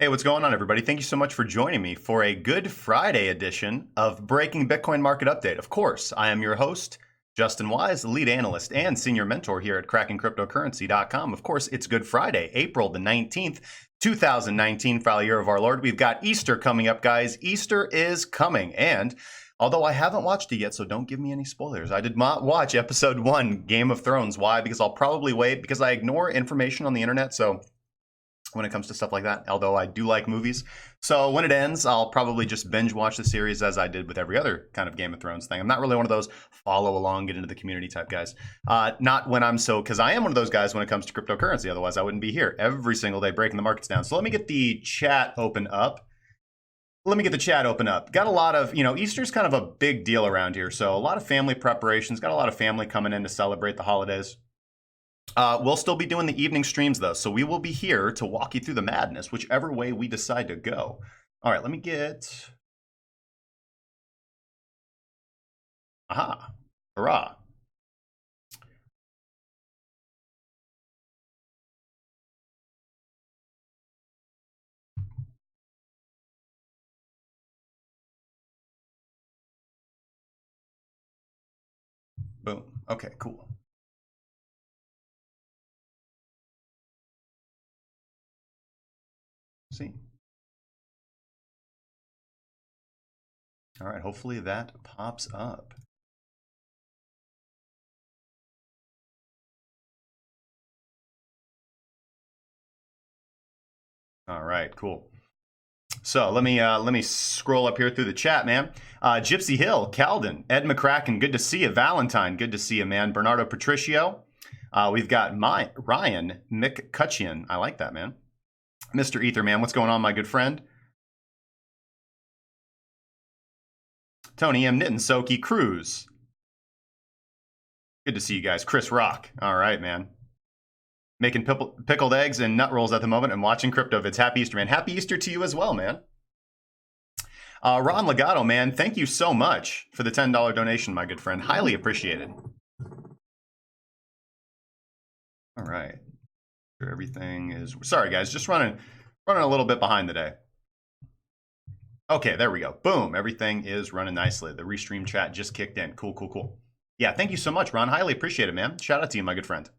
Hey, what's going on, everybody? Thank you so much for joining me for a Good Friday edition of Breaking Bitcoin Market Update. Of course, I am your host, Justin Wise, lead analyst and senior mentor here at Cryptocurrencies.com. Of course, it's Good Friday, April the 19th, 2019, for the year of our Lord. We've got Easter coming up, guys. Easter is coming, and although I haven't watched it yet, so don't give me any spoilers. I did not watch episode 1, Game of Thrones. Why? Because I'll probably wait, because I ignore information on the internet, so when it comes to stuff like that, although I do like movies. So when it ends, I'll probably just binge watch the series as I did with every other kind of Game of Thrones thing. I'm not really one of those follow along, get into the community type guys. Not when I'm because I am one of those guys when it comes to cryptocurrency. Otherwise, I wouldn't be here every single day breaking the markets down. So let me get the chat open up. Got a lot of, Easter's kind of a big deal around here. So a lot of family preparations, got a lot of family coming in to celebrate the holidays. We'll still be doing the evening streams, though, so we will be here to walk you through the madness, whichever way we decide to go. All right, let me get... Aha. Hurrah. Boom. Okay, cool. See? All right, hopefully that pops up. All right, cool. So let me scroll up here through the chat, man. Gypsy Hill, Calden, Ed McCracken, good to see you. Valentine, good to see you, man. Bernardo Patricio. We've got Ryan McCutcheon. I like that, man. Mr. Etherman, what's going on, my good friend? Tony M. Nitton, Soki Cruz. Good to see you guys. Chris Rock. All right, man. Making pickled eggs and nut rolls at the moment and watching crypto vids. Happy Easter, man. Happy Easter to you as well, man. Ron Legato, man, thank you so much for the $10 donation, my good friend. Highly appreciated. All right. Everything is... Sorry, guys. Just running a little bit behind today. Okay, there we go. Boom. Everything is running nicely. The restream chat just kicked in. Cool, cool, cool. Yeah, thank you so much, Ron. Highly appreciate it, man. Shout out to you, my good friend.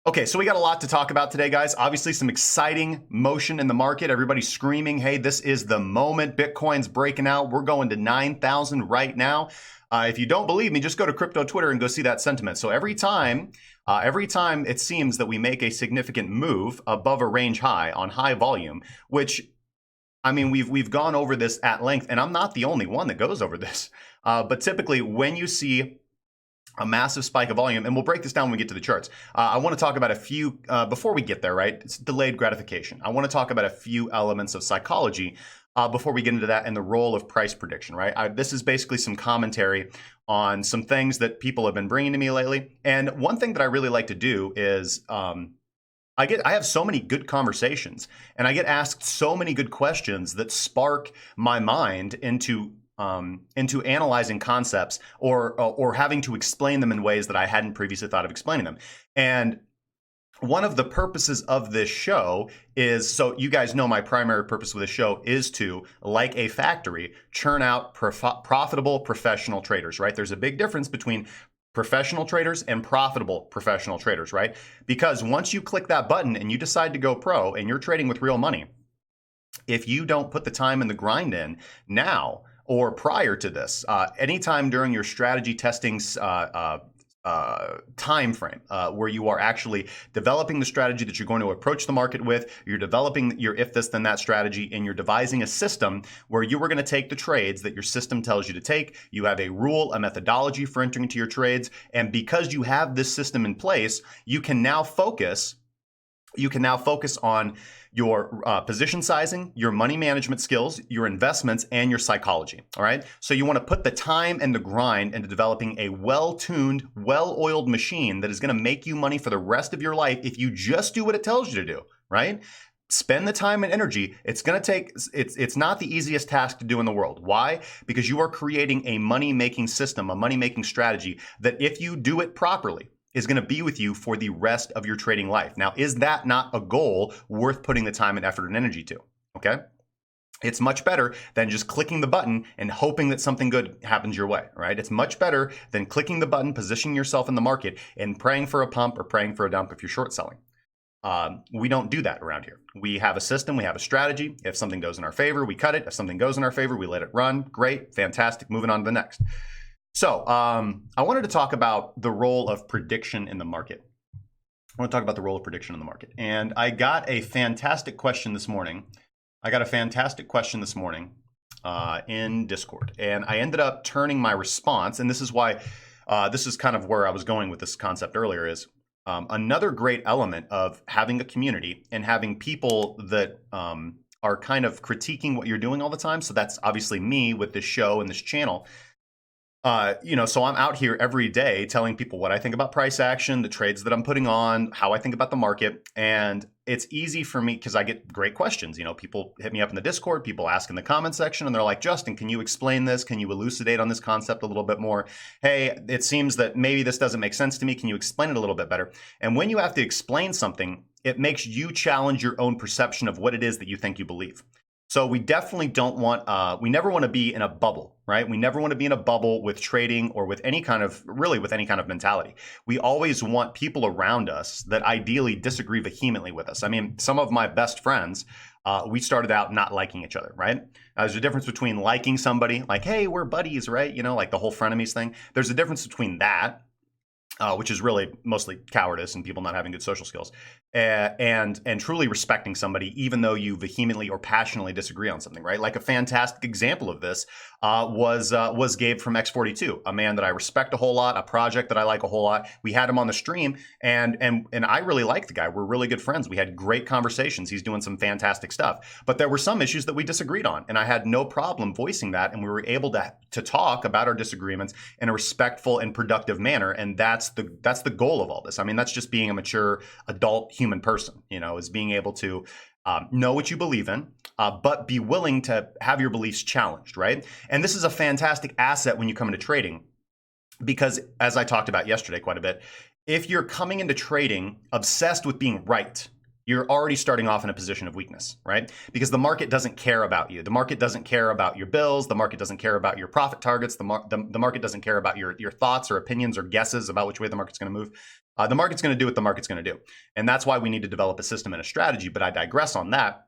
Okay, so we got a lot to talk about today, guys. Obviously, some exciting motion in the market. Everybody's screaming, hey, this is the moment. Bitcoin's breaking out. We're going to 9,000 right now. If you don't believe me, just go to crypto Twitter and go see that sentiment. So every time it seems that we make a significant move above a range high on high volume, which, I mean, we've gone over this at length, and I'm not the only one that goes over this. But typically, when you see a massive spike of volume, and we'll break this down when we get to the charts. I want to talk about a few, before we get there, right? It's delayed gratification. I want to talk about a few elements of psychology before we get into that and the role of price prediction, right? This is basically some commentary on some things that people have been bringing to me lately. And one thing that I really like to do is I have so many good conversations, and I get asked so many good questions that spark my mind into analyzing concepts or having to explain them in ways that I hadn't previously thought of explaining them. And one of the purposes of this show is, so you guys know my primary purpose with this show is to, like a factory, churn out profitable professional traders, right? There's a big difference between professional traders and profitable professional traders, right? Because once you click that button and you decide to go pro and you're trading with real money, if you don't put the time and the grind in now, or prior to this, anytime during your strategy testing time frame, where you are actually developing the strategy that you're going to approach the market with, you're developing your if this then that strategy, and you're devising a system where you are going to take the trades that your system tells you to take. You have a rule, a methodology for entering into your trades, and because you have this system in place, you can now focus on your position sizing, your money management skills, your investments, and your psychology, all right? So you want to put the time and the grind into developing a well-tuned, well-oiled machine that is going to make you money for the rest of your life if you just do what it tells you to do, right? Spend the time and energy. It's going to take, it's not the easiest task to do in the world. Why? Because you are creating a money-making system, a money-making strategy that if you do it properly, is going to be with you for the rest of your trading life. Now, is that not a goal worth putting the time and effort and energy to? Okay. It's much better than just clicking the button and hoping that something good happens your way, right? It's much better than clicking the button, positioning yourself in the market, and praying for a pump or praying for a dump if you're short selling. We don't do that around here. We have a system, we have a strategy. If something goes in our favor, we cut it. If something goes in our favor, we let it run. Great, fantastic, moving on to the next. So I wanted to talk about the role of prediction in the market. I want to talk about the role of prediction in the market. And I got a fantastic question this morning. In Discord, and I ended up turning my response, and this is why, this is kind of where I was going with this concept earlier, is another great element of having a community and having people that are kind of critiquing what you're doing all the time. So that's obviously me with this show and this channel. So I'm out here every day telling people what I think about price action, the trades that I'm putting on, how I think about the market. And it's easy for me because I get great questions. People hit me up in the Discord, people ask in the comment section, and they're like, Justin, can you explain this? Can you elucidate on this concept a little bit more? Hey, it seems that maybe this doesn't make sense to me. Can you explain it a little bit better? And when you have to explain something, it makes you challenge your own perception of what it is that you think you believe. So we definitely don't want, we never want to be in a bubble, right? We never want to be in a bubble with trading or with any kind of mentality. We always want people around us that ideally disagree vehemently with us. I mean, some of my best friends, we started out not liking each other, right? There's a difference between liking somebody, like, hey, we're buddies, right? Like the whole frenemies thing. There's a difference between that, which is really mostly cowardice and people not having good social skills, and truly respecting somebody, even though you vehemently or passionately disagree on something, right? Like a fantastic example of this was Gabe from X42, a man that I respect a whole lot, a project that I like a whole lot. We had him on the stream, and I really like the guy. We're really good friends. We had great conversations. He's doing some fantastic stuff, but there were some issues that we disagreed on, and I had no problem voicing that, and we were able to talk about our disagreements in a respectful and productive manner, and that's the goal of all this. I mean, that's just being a mature adult human person, is being able to know what you believe in, but be willing to have your beliefs challenged, right? And this is a fantastic asset when you come into trading, because as I talked about yesterday quite a bit, if you're coming into trading obsessed with being right, you're already starting off in a position of weakness, right? Because the market doesn't care about you. The market doesn't care about your bills. The market doesn't care about your profit targets. The market doesn't care about your thoughts or opinions or guesses about which way the market's going to move. The market's going to do what the market's going to do. And that's why we need to develop a system and a strategy. But I digress on that.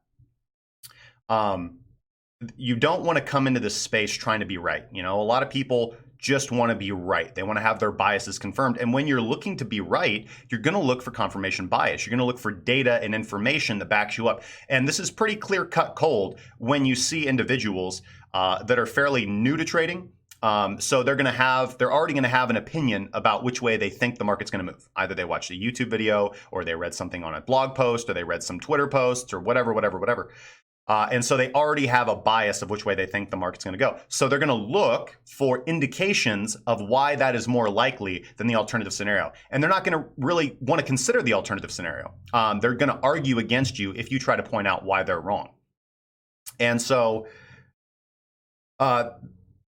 You don't want to come into this space trying to be right. A lot of people just want to be right. They want to have their biases confirmed. And when you're looking to be right, you're going to look for confirmation bias. You're going to look for data and information that backs you up. And this is pretty clear cut cold when you see individuals that are fairly new to trading. So they're already going to have an opinion about which way they think the market's going to move. Either they watched a YouTube video, or they read something on a blog post, or they read some Twitter posts, or whatever. And so they already have a bias of which way they think the market's going to go. So they're going to look for indications of why that is more likely than the alternative scenario. And they're not going to really want to consider the alternative scenario. They're going to argue against you if you try to point out why they're wrong. And so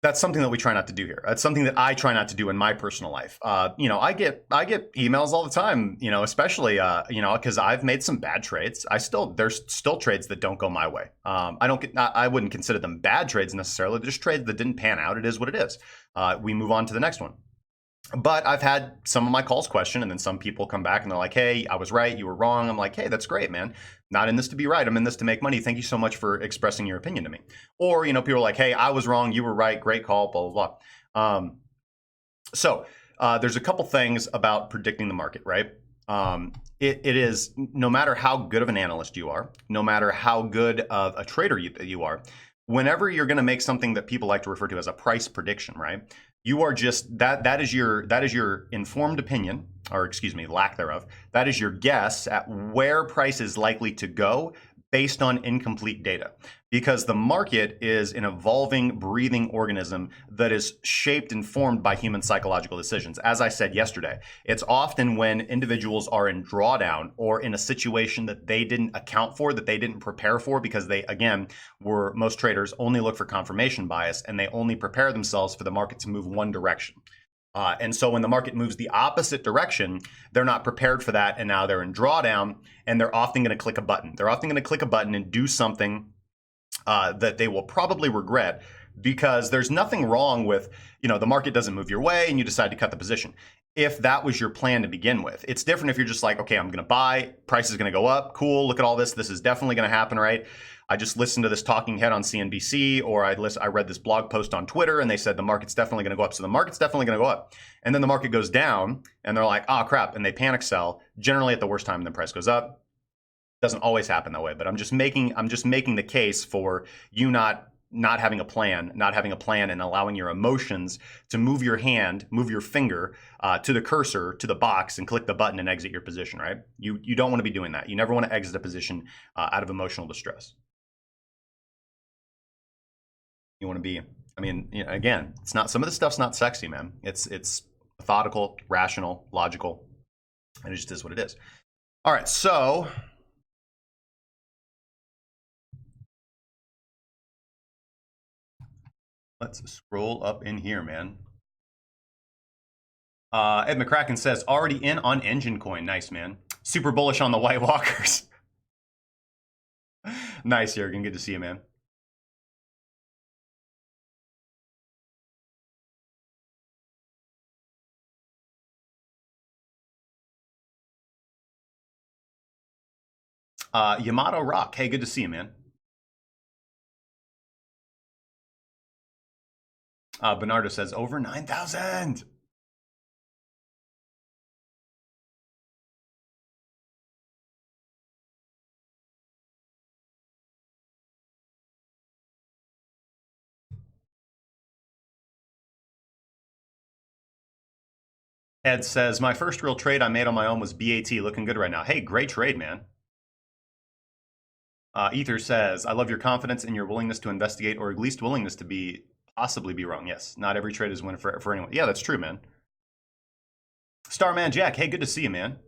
that's something that we try not to do here. That's something that I try not to do in my personal life. I get emails all the time, especially, because I've made some bad trades. There's still trades that don't go my way. I wouldn't consider them bad trades necessarily. They're just trades that didn't pan out. It is what it is. We move on to the next one. But I've had some of my calls questioned, and then some people come back and they're like, hey, I was right, you were wrong. I'm like, hey, that's great, man. Not in this to be right. I'm in this to make money. Thank you so much for expressing your opinion to me. Or, people are like, hey, I was wrong, you were right, great call, blah, blah, blah. So there's a couple things about predicting the market, right? It is, no matter how good of an analyst you are, no matter how good of a trader you are, whenever you're going to make something that people like to refer to as a price prediction, right? You are just, that is your informed opinion, or excuse me, lack thereof. That is your guess at where price is likely to go based on incomplete data. Because the market is an evolving, breathing organism that is shaped and formed by human psychological decisions. As I said yesterday, it's often when individuals are in drawdown or in a situation that they didn't account for, that they didn't prepare for, because they, again, most traders only look for confirmation bias, and they only prepare themselves for the market to move one direction. And so when the market moves the opposite direction, they're not prepared for that. And now they're in drawdown, and they're often going to click a button. They're often going to click a button and do something that they will probably regret, because there's nothing wrong with, the market doesn't move your way and you decide to cut the position. If that was your plan to begin with, it's different if you're just like, okay, I'm going to buy, price is going to go up. Cool. Look at all this. This is definitely going to happen, right? I just listened to this talking head on CNBC, or I read this blog post on Twitter, and they said the market's definitely going to go up. So the market's definitely going to go up. And then the market goes down and they're like, oh crap. And they panic sell, generally at the worst time, and the price goes up. Doesn't always happen that way, but I'm just making the case for you not having a plan, and allowing your emotions to move your hand, move your finger to the cursor, to the box, and click the button and exit your position, right? You don't want to be doing that. You never want to exit a position out of emotional distress. You want to be, again, it's not, some of this stuff's not sexy, man. It's methodical, rational, logical, and it just is what it is. All right, so let's scroll up in here, man. Ed McCracken says, already in on Engine Coin. Nice, man. Super bullish on the White Walkers. Nice, Jurgen. Good to see you, man. Yamato Rock. Hey, good to see you, man. Bernardo says, over 9,000. Ed says, my first real trade I made on my own was BAT. Looking good right now. Hey, great trade, man. Ether says, I love your confidence and your willingness to investigate, or at least willingness to possibly be wrong. Yes, not every trade is win for anyone. Yeah, that's true, man. Starman Jack, hey, good to see you, man.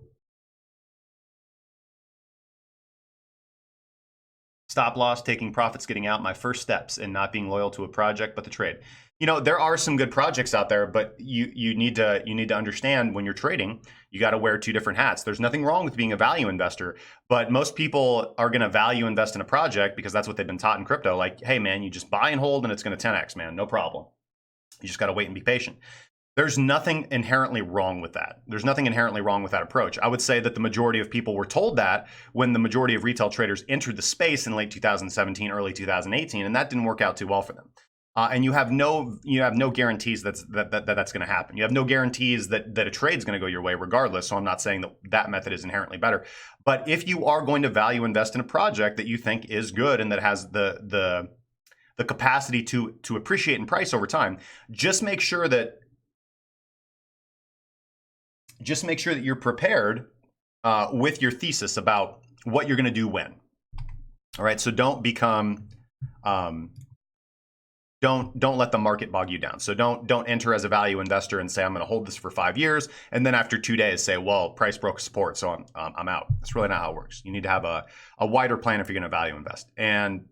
Stop loss, taking profits, getting out, my first steps in not being loyal to a project but the trade. There are some good projects out there, but you need to understand, when you're trading, you got to wear two different hats. There's nothing wrong with being a value investor, but most people are going to value invest in a project because that's what they've been taught in crypto. Like, hey man, you just buy and hold and it's going to 10x, man, no problem. You just got to wait and be patient. There's nothing inherently wrong with that. There's nothing inherently wrong with that approach. I would say that the majority of people were told that when the majority of retail traders entered the space in late 2017, early 2018, and that didn't work out too well for them. And you have no guarantees that's going to happen. You have no guarantees that a trade's going to go your way regardless. So I'm not saying that method is inherently better. But if you are going to value invest in a project that you think is good and that has the capacity to appreciate in price over time, just make sure that you're prepared with your thesis about what you're going to do when. All right, so don't become don't let the market bog you down. So don't enter as a value investor and say, I'm going to hold this for 5 years, and then after 2 days say, well, price broke support, so I'm out. That's really not how it works. You need to have a wider plan if you're going to value invest. And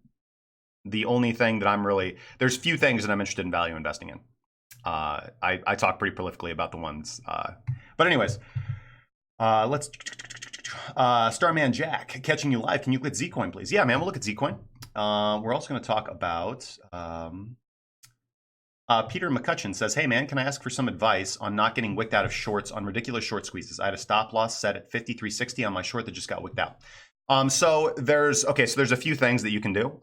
the only thing that there's few things that I'm interested in value investing in. I talk pretty prolifically about the ones. But anyways, let's Starman Jack, catching you live. Can you click Zcoin, please? Yeah, man, we'll look at Zcoin. We're also going to talk about Peter McCutcheon says, hey man, can I ask for some advice on not getting wicked out of shorts on ridiculous short squeezes? I had a stop loss set at 53.60 on my short that just got wicked out. So there's a few things that you can do.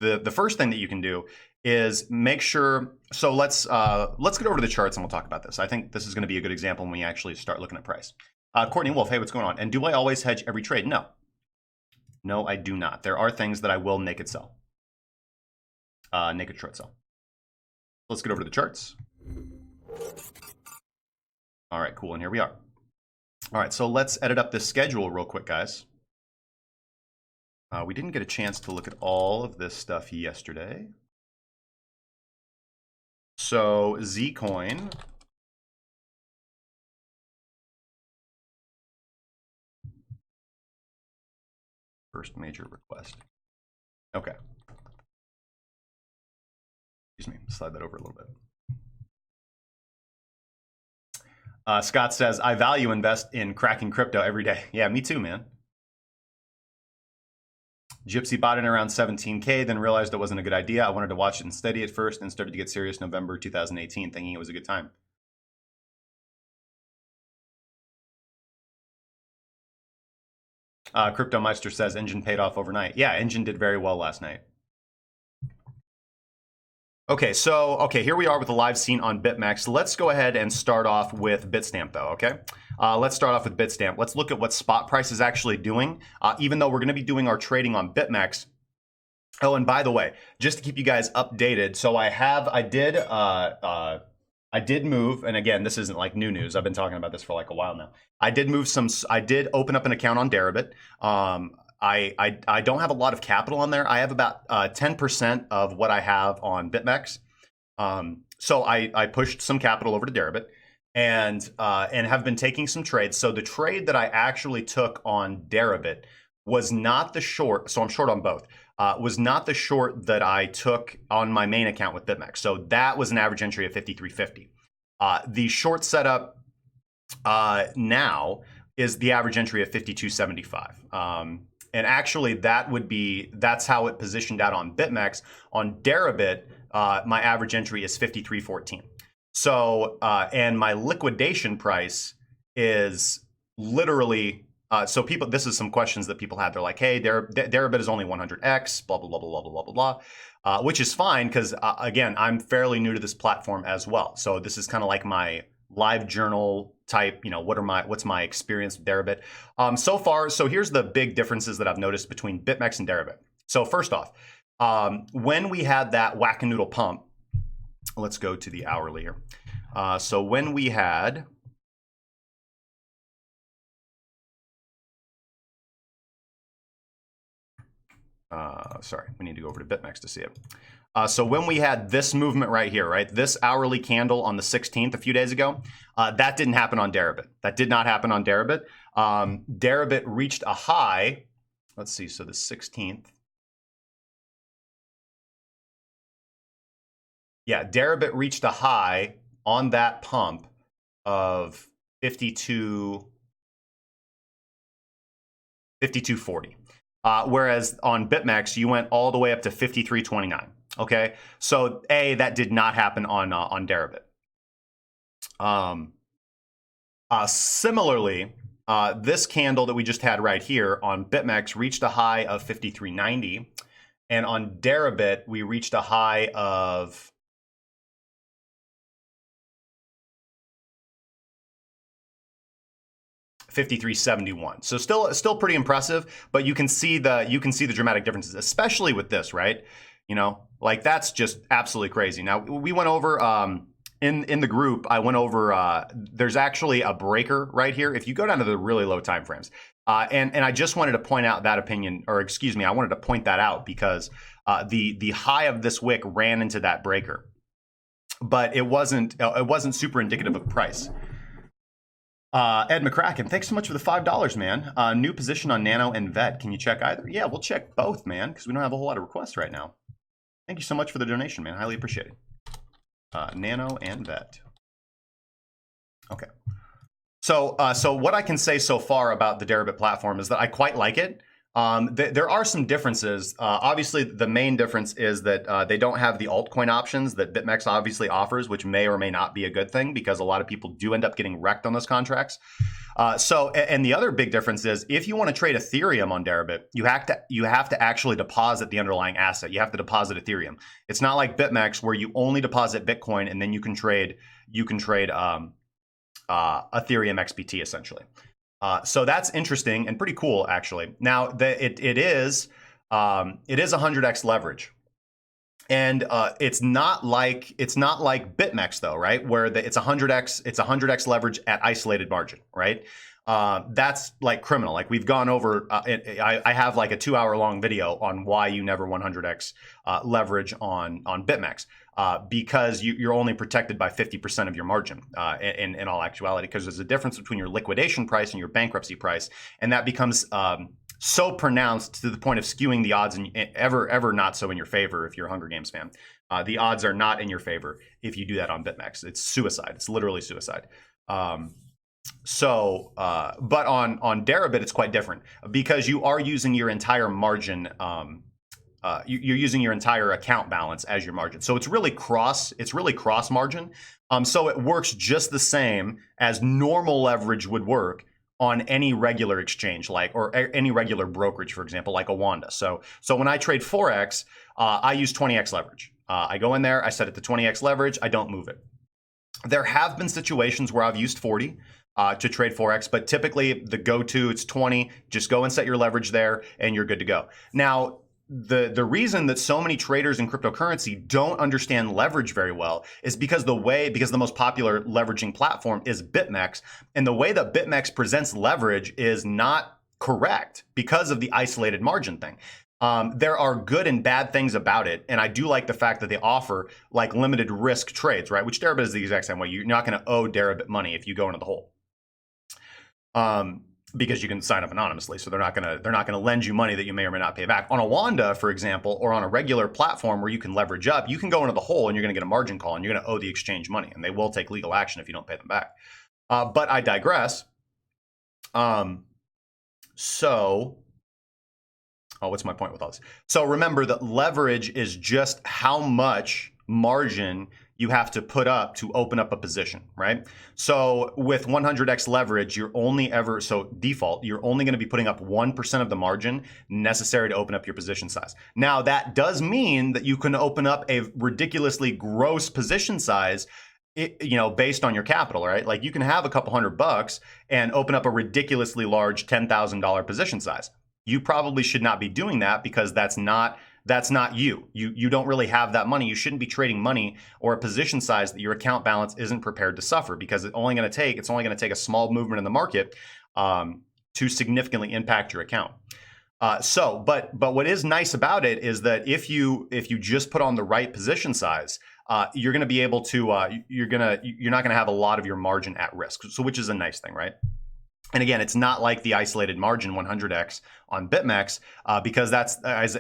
The first thing that you can do is make sure. So let's get over to the charts and we'll talk about this. I think this is going to be a good example when we actually start looking at price. Courtney Wolf, hey, what's going on? And do I always hedge every trade? No, I do not. There are things that I will naked sell, naked short sell. Let's get over to the charts. All right, cool. And here we are. All right, so let's edit up this schedule real quick, guys. We didn't get a chance to look at all of this stuff yesterday. So Zcoin. First major request. Okay. Excuse me, slide that over a little bit. Scott says, I value invest in cracking crypto every day. Yeah, me too, man. Gypsy bought in around 17K, then realized it wasn't a good idea. I wanted to watch it and study at first, and started to get serious November 2018, thinking it was a good time. Crypto Meister says Engine paid off overnight. Yeah, Engine did very well last night. Okay, so here we are with the live scene on BitMEX. Let's go ahead and start off with Bitstamp, though. Okay, let's start off with Bitstamp. Let's look at what spot price is actually doing. Even though we're going to be doing our trading on BitMEX. Oh, and by the way, just to keep you guys updated, so I did move, and again, this isn't like new news. I've been talking about this for like a while now. I did open up an account on Deribit. I don't have a lot of capital on there. I have about 10% of what I have on BitMEX. So I pushed some capital over to Deribit and have been taking some trades. So the trade that I actually took on Deribit was not the short. So I'm short on both. Was not the short that I took on my main account with BitMEX. So that was an average entry of 53.50. The short setup now is the average entry of 52.75. And actually, that's how it positioned out on BitMEX. On Deribit, my average entry is 53.14. So, and my liquidation price is literally. So people, this is some questions that people had. They're like, hey, Deribit is only 100x, blah, blah, blah, blah, blah, blah, blah, blah. Which is fine because, again, I'm fairly new to this platform as well. So this is kind of like my live journal type, what's my experience with Deribit. So here's the big differences that I've noticed between BitMEX and Deribit. So first off, when we had that whack-a-noodle pump, let's go to the hourly here. So when we had... sorry, we need to go over to BitMEX to see it. So when we had this movement right here, right, this hourly candle on the 16th a few days ago, that didn't happen on Deribit. That did not happen on Deribit. Deribit reached a high. Let's see. So the 16th. Yeah, Deribit reached a high on that pump of 52.40. Whereas on BitMEX, you went all the way up to 53.29. Okay, so that did not happen on Deribit. Similarly, this candle that we just had right here on BitMEX reached a high of 53.90, and on Deribit we reached a high of 53.71. So still pretty impressive, but you can see the dramatic differences, especially with this, right? Like that's just absolutely crazy. Now we went over in the group. I went over. There's actually a breaker right here. If you go down to the really low time frames, and I just wanted to point out that opinion, or excuse me, I wanted to point that out because the high of this wick ran into that breaker, but it wasn't super indicative of price. Ed McCracken, thanks so much for the $5, man. New position on Nano and Vet. Can you check either? Yeah, we'll check both, man, because we don't have a whole lot of requests right now. Thank you so much for the donation, man. Highly appreciated. Nano and Vet. Okay. So what I can say so far about the Deribit platform is that I quite like it. There are some differences. Obviously, the main difference is that they don't have the altcoin options that BitMEX obviously offers, which may or may not be a good thing because a lot of people do end up getting wrecked on those contracts. And the other big difference is if you want to trade Ethereum on Deribit, you have to actually deposit the underlying asset. You have to deposit Ethereum. It's not like BitMEX where you only deposit Bitcoin and then you can trade Ethereum XBT essentially. So that's interesting and pretty cool, actually. Now, it is 100x leverage, and it's not like BitMEX though, right? Where it's 100x leverage at isolated margin, right? That's like criminal. Like we've gone over. I have like a 2-hour long video on why you never 100x leverage on BitMEX. Because you're only protected by 50% of your margin in all actuality, because there's a difference between your liquidation price and your bankruptcy price, and that becomes so pronounced to the point of skewing the odds and ever not so in your favor if you're a Hunger Games fan. The odds are not in your favor if you do that on BitMEX. It's suicide. It's literally suicide. But on Deribit, it's quite different because you are using your entire margin. You're using your entire account balance as your margin. So it's really cross margin. So it works just the same as normal leverage would work on any regular exchange, or any regular brokerage, for example, like a Wanda. So when I trade Forex, I use 20x leverage. I go in there, I set it to 20x leverage, I don't move it. There have been situations where I've used 40 to trade Forex, but typically the go-to, it's 20. Just go and set your leverage there and you're good to go. Now, the reason that so many traders in cryptocurrency don't understand leverage very well is because the most popular leveraging platform is BitMEX, and the way that BitMEX presents leverage is not correct because of the isolated margin thing. There are good and bad things about it, and I do like the fact that they offer like limited risk trades, right? Which Deribit is the exact same way. You're not going to owe Deribit money if you go into the hole. Because you can sign up anonymously, so they're not gonna lend you money that you may or may not pay back. On a Wanda, for example, or on a regular platform where you can leverage up, you can go into the hole and you're gonna get a margin call and you're gonna owe the exchange money, and they will take legal action if you don't pay them back. But I digress. What's my point with all this? So remember that leverage is just how much margin you have to put up to open up a position, right? So with 100x leverage, you're only going to be putting up 1% of the margin necessary to open up your position size. Now, that does mean that you can open up a ridiculously gross position size, based on your capital, right? Like you can have a couple $100 and open up a ridiculously large $10,000 position size. You probably should not be doing that because that's not you. You don't really have that money. You shouldn't be trading money or a position size that your account balance isn't prepared to suffer, because it's only going to take a small movement in the market to significantly impact your account. But what is nice about it is that if you just put on the right position size, you're going to be able to you're not going to have a lot of your margin at risk. So which is a nice thing, right? And again, it's not like the isolated margin 100x on BitMEX because that's, as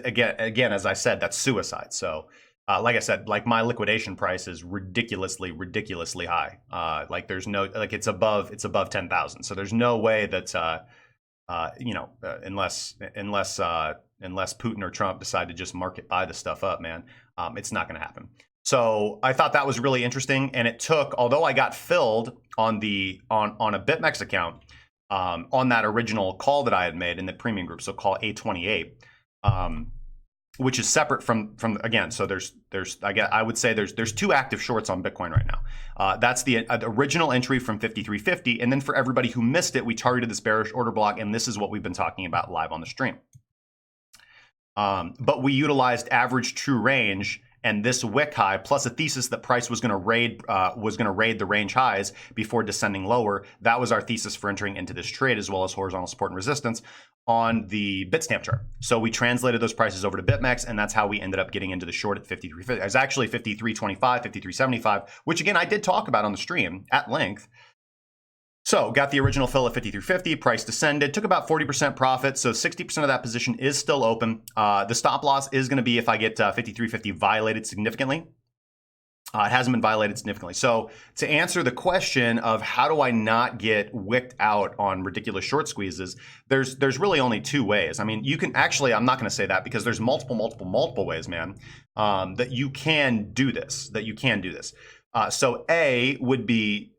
I said, that's suicide. So like I said, like my liquidation price is ridiculously high. It's above 10,000. So there's no way that, unless Putin or Trump decide to just market buy the stuff up, man, it's not going to happen. So I thought that was really interesting. And it took, although I got filled on a BitMEX account, on that original call that I had made in the premium group, so call A28, which is separate from again. So I would say there's two active shorts on Bitcoin right now. That's the original entry from 5350, and then for everybody who missed it, we targeted this bearish order block, and this is what we've been talking about live on the stream. But we utilized average true range and this wick high, plus a thesis that price was going to raid the range highs before descending lower. That was our thesis for entering into this trade, as well as horizontal support and resistance on the Bitstamp chart. So we translated those prices over to BitMEX, and that's how we ended up getting into the short at 53.50. It was actually 53.25, 53.75, which again I did talk about on the stream at length. So got the original fill at 53.50, price descended, took about 40% profit, so 60% of that position is still open. The stop loss is going to be if I get 53.50 violated significantly. It hasn't been violated significantly. So to answer the question of how do I not get wicked out on ridiculous short squeezes, there's really only two ways. I mean, you can actually, I'm not going to say that because there's multiple ways, man, that you can do this. So A would be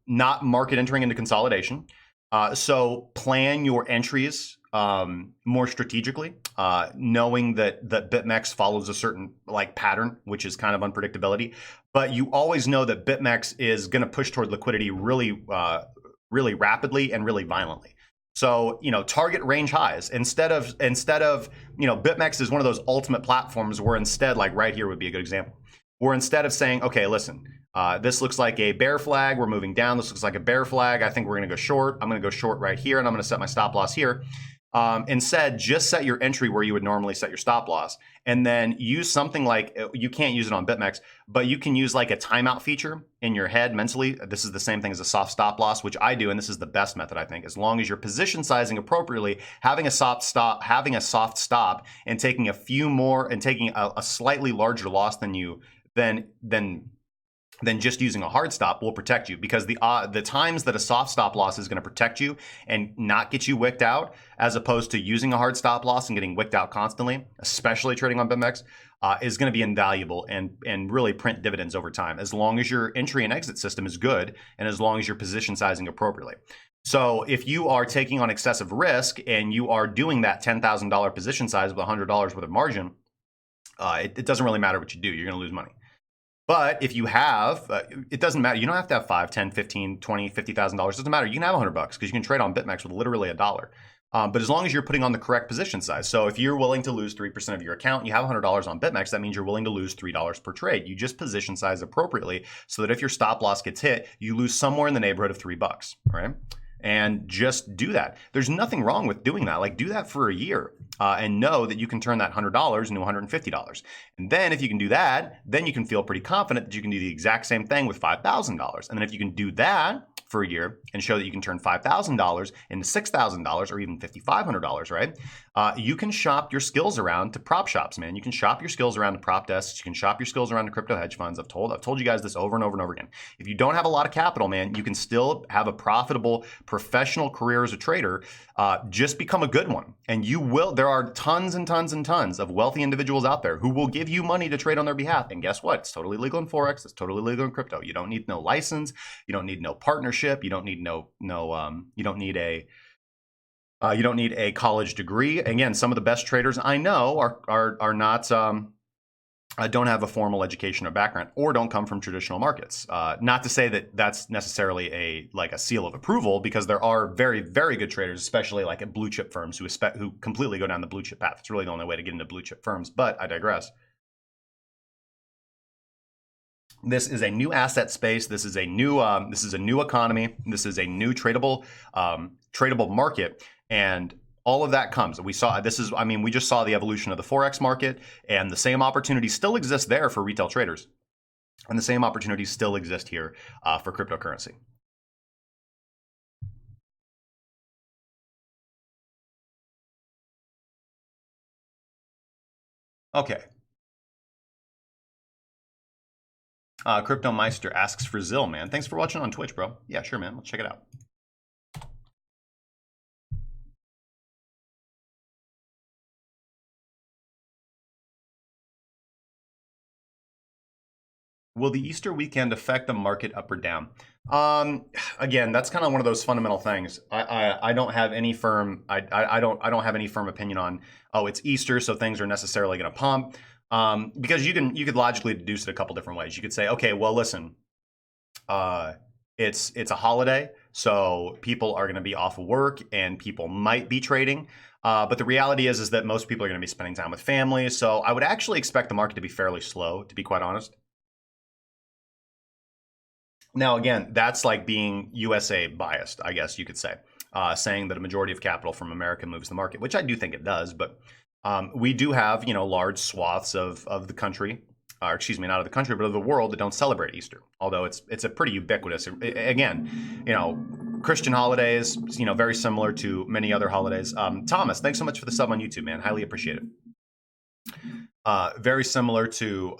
not market entering into consolidation. So plan your entries more strategically, knowing that BitMEX follows a certain pattern, which is kind of unpredictability. But you always know that BitMEX is going to push toward liquidity really rapidly and really violently. So, target range highs instead of, BitMEX is one of those ultimate platforms where instead, like right here would be a good example, where instead of saying, okay, listen, this looks like a bear flag, we're moving down, this looks like a bear flag, I think we're going to go short, I'm going to go short right here, and I'm going to set my stop loss here. Instead, just set your entry where you would normally set your stop loss, and then use something like, you can't use it on BitMEX, but you can use like a timeout feature in your head mentally. This is the same thing as a soft stop loss, which I do, and this is the best method, I think, as long as you're position sizing appropriately, having a soft stop, and taking a few more, and taking a slightly larger loss than then just using a hard stop will protect you, because the times that a soft stop loss is going to protect you and not get you wicked out, as opposed to using a hard stop loss and getting wicked out constantly, especially trading on BitMEX, is going to be invaluable and really print dividends over time, as long as your entry and exit system is good and as long as you're position sizing appropriately. So if you are taking on excessive risk and you are doing that $10,000 position size with $100 worth of margin, it doesn't really matter what you do. You're going to lose money. But if you have, it doesn't matter. You don't have to have 5, 10, 15, 20, $50,000. It doesn't matter. You can have $100 because you can trade on BitMEX with literally $1. But as long as you're putting on the correct position size. So if you're willing to lose 3% of your account, you have $100 on BitMEX, that means you're willing to lose $3 per trade. You just position size appropriately so that if your stop loss gets hit, you lose somewhere in the neighborhood of $3, right? And just do that. There's nothing wrong with doing that. Like, do that for a year and know that you can turn that $100 into $150. And then if you can do that, then you can feel pretty confident that you can do the exact same thing with $5,000. And then if you can do that for a year and show that you can turn $5,000 into $6,000 or even $5,500, right? You can shop your skills around to prop shops, man. You can shop your skills around to prop desks. You can shop your skills around to crypto hedge funds. I've told you guys this over and over and over again. If you don't have a lot of capital, man, you can still have a profitable professional career as a trader. Just become a good one. And you will. There are tons and tons and tons of wealthy individuals out there who will give you money to trade on their behalf. And guess what? It's totally legal in Forex. It's totally legal in crypto. You don't need no license. You don't need no partnership. You don't need you don't need a college degree. Again, some of the best traders I know are not don't have a formal education or background, or don't come from traditional markets. Not to say that that's necessarily a seal of approval, because there are very, very good traders, especially like at blue chip firms who completely go down the blue chip path. It's really the only way to get into blue chip firms, but I digress. This is a new asset space. This is a new economy. This is a new tradable market, and all of that comes. We saw we just saw the evolution of the Forex market, and the same opportunities still exist there for retail traders, and the same opportunities still exist here for cryptocurrency. Okay. Crypto Meister asks for Zill, man. Thanks for watching on Twitch, bro. Yeah, sure, man. Let's check it out. Will the Easter weekend affect the market up or down? Again, that's kind of one of those fundamental things. I don't have any firm. I don't have any firm opinion on. Oh, it's Easter, so things are necessarily going to pump. Because you could logically deduce it a couple different ways. You could say, okay, well, listen, it's a holiday, so people are going to be off of work and people might be trading. But the reality is that most people are going to be spending time with family. So I would actually expect the market to be fairly slow, to be quite honest. Now, again, that's like being USA biased, I guess you could say, saying that a majority of capital from America moves the market, which I do think it does. But we do have, large swaths of the country, or excuse me, not of the country, but of the world that don't celebrate Easter. Although it's a pretty ubiquitous, again, Christian holidays, very similar to many other holidays. Thomas, thanks so much for the sub on YouTube, man. Highly appreciate it. Very similar to